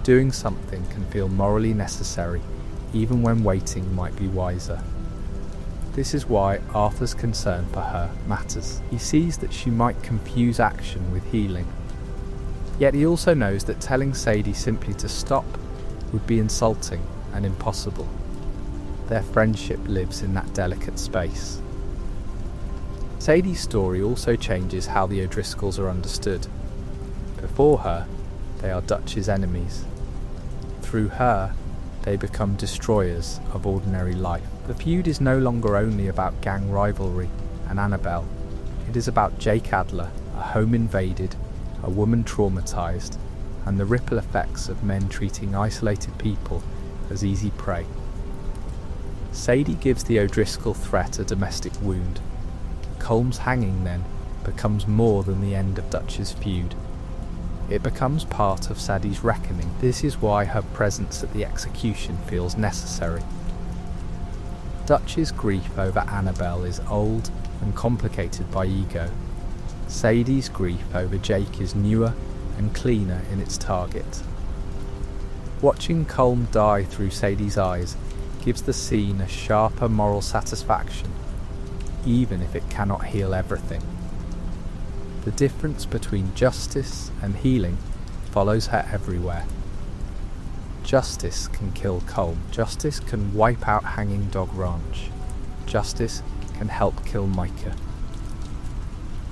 doing something can feel morally necessary, even when waiting might be wiser. This is why Arthur's concern for her matters. He sees that she might confuse action with healing. Yet he also knows that telling Sadie simply to stop would be insulting and impossible. their friendship lives in that delicate space. Sadie's story also changes how the O'Driscolls are understood. Before her, they are Dutch's enemies. Through her, they become destroyers of ordinary life. The feud is no longer only about gang rivalry and Annabelle. It is about Jake Adler, a home invaded, a woman traumatized, and the ripple effects of men treating isolated people as easy prey. Sadie gives the O'Driscoll threat a domestic wound. Colm's hanging, then, becomes more than the end of Dutch's feud. It becomes part of Sadie's reckoning. This is why her presence at the execution feels necessary. Dutch's grief over Annabelle is old and complicated by ego. Sadie's grief over Jake is newer and cleaner in its target. Watching Colm die through Sadie's eyes gives the scene a sharper moral satisfaction, even if it cannot heal everything. The difference between justice and healing follows her everywhere. Justice can kill Colm. Justice can wipe out Hanging Dog Ranch. Justice can help kill Micah.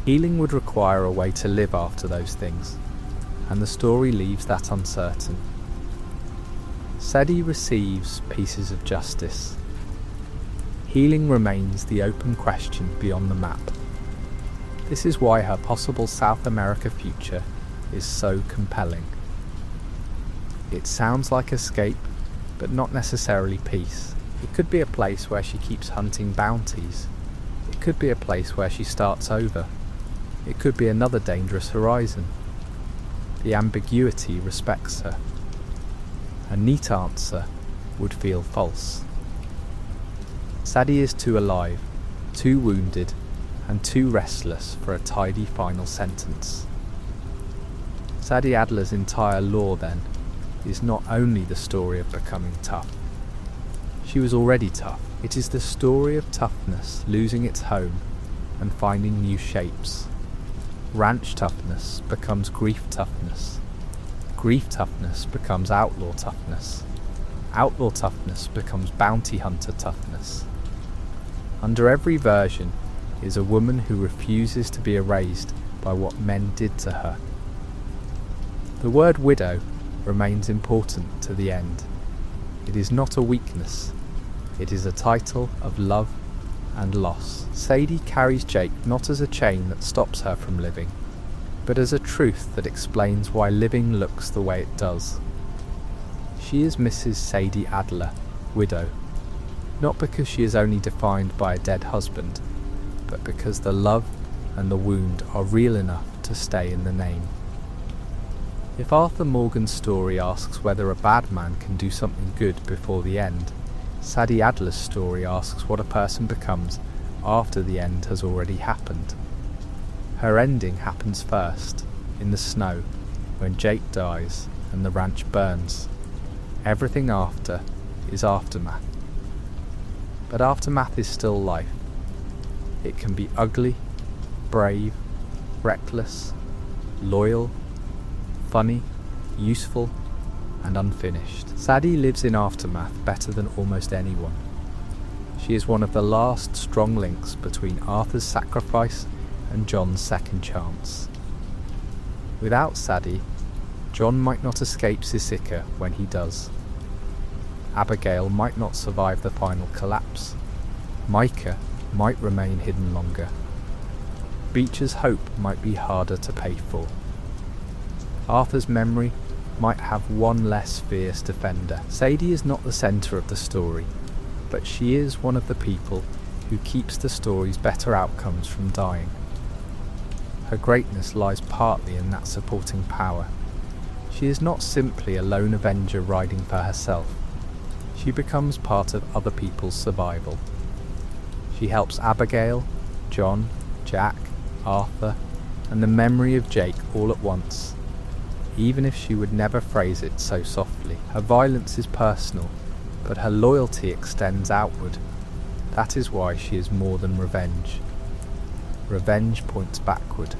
Healing would require a way to live after those things, and the story leaves that uncertain. Sadie receives pieces of justice. Healing remains the open question beyond the map. This is why her possible South America future is so compelling. It sounds like escape, but not necessarily peace. It could be a place where she keeps hunting bounties. It could be a place where she starts over. It could be another dangerous horizon. The ambiguity respects her. A neat answer would feel false. Sadie is too alive, too wounded, and too restless for a tidy final sentence. Sadie Adler's entire lore, then, is not only the story of becoming tough. She was already tough. It is the story of toughness losing its home and finding new shapes. Ranch toughness becomes grief toughness. Grief toughness becomes outlaw toughness. Outlaw toughness becomes bounty hunter toughness. Under every version is a woman who refuses to be erased by what men did to her. The word widow remains important to the end. It is not a weakness. It is a title of love and loss. Sadie carries Jake not as a chain that stops her from living, but as a truth that explains why living looks the way it does. She is Mrs. Sadie Adler, widow, not because she is only defined by a dead husband, but because the love and the wound are real enough to stay in the name. If Arthur Morgan's story asks whether a bad man can do something good before the end, Sadie Adler's story asks what a person becomes after the end has already happened. Her ending happens first, in the snow, when Jake dies and the ranch burns. Everything after is aftermath. But aftermath is still life. It can be ugly, brave, reckless, loyal, funny, useful, and unfinished. Sadie lives in aftermath better than almost anyone. She is one of the last strong links between Arthur's sacrifice and John's second chance. Without Sadie, John might not escape Sisika when he does. Abigail might not survive the final collapse. Micah might remain hidden longer. Beecher's hope might be harder to pay for. Arthur's memory might have one less fierce defender. Sadie is not the centre of the story, but she is one of the people who keeps the story's better outcomes from dying. Her greatness lies partly in that supporting power. She is not simply a lone avenger riding for herself. She becomes part of other people's survival. She helps Abigail, John, Jack, Arthur, and the memory of Jake all at once, even if she would never phrase it so softly. Her violence is personal, but her loyalty extends outward. That is why she is more than revenge. Revenge points backward.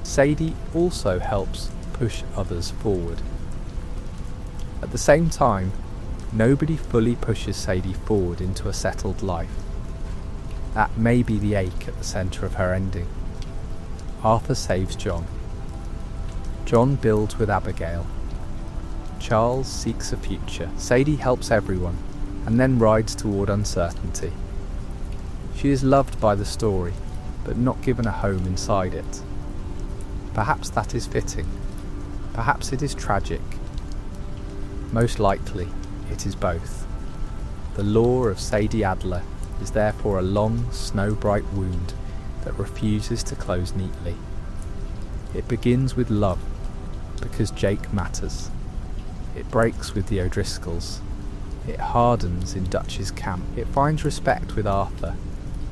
Sadie also helps push others forward. At the same time, Nobody fully pushes Sadie forward into a settled life. That may be the ache at the centre of her ending. Arthur saves John. John builds with Abigail. Charles seeks a future. Sadie helps everyone, and then rides toward uncertainty. She is loved by the story, but not given a home inside it. Perhaps that is fitting. Perhaps it is tragic. Most likely, it is both. The lore of Sadie Adler is therefore a long, snow-bright wound that refuses to close neatly. It begins with love, because Jake matters. It breaks with the O'Driscolls. It hardens in Dutch's camp. It finds respect with Arthur.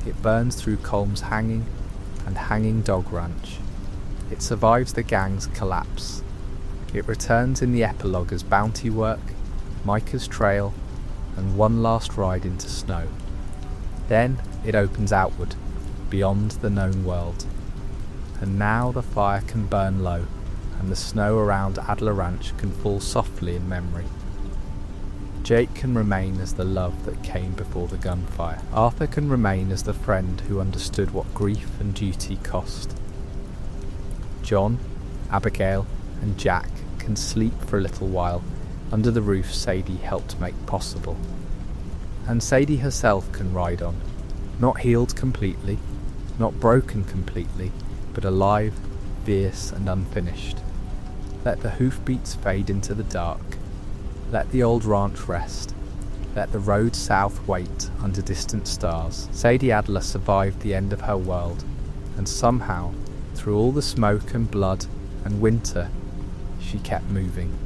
It burns through Colm's hanging and hanging dog ranch. It survives the gang's collapse. It returns in the epilogue as bounty work, Micah's trail, and one last ride into snow. Then it opens outward, beyond the known world. And now the fire can burn low, and the snow around Adler Ranch can fall softly in memory. Jake can remain as the love that came before the gunfire. Arthur can remain as the friend who understood what grief and duty cost. John, Abigail, and Jack can sleep for a little while under the roof Sadie helped make possible. And Sadie herself can ride on, not healed completely, not broken completely, but alive, fierce and unfinished. Let the hoofbeats fade into the dark. Let the old ranch rest. Let the road south wait under distant stars. Sadie Adler survived the end of her world, and somehow, through all the smoke and blood and winter, she kept moving.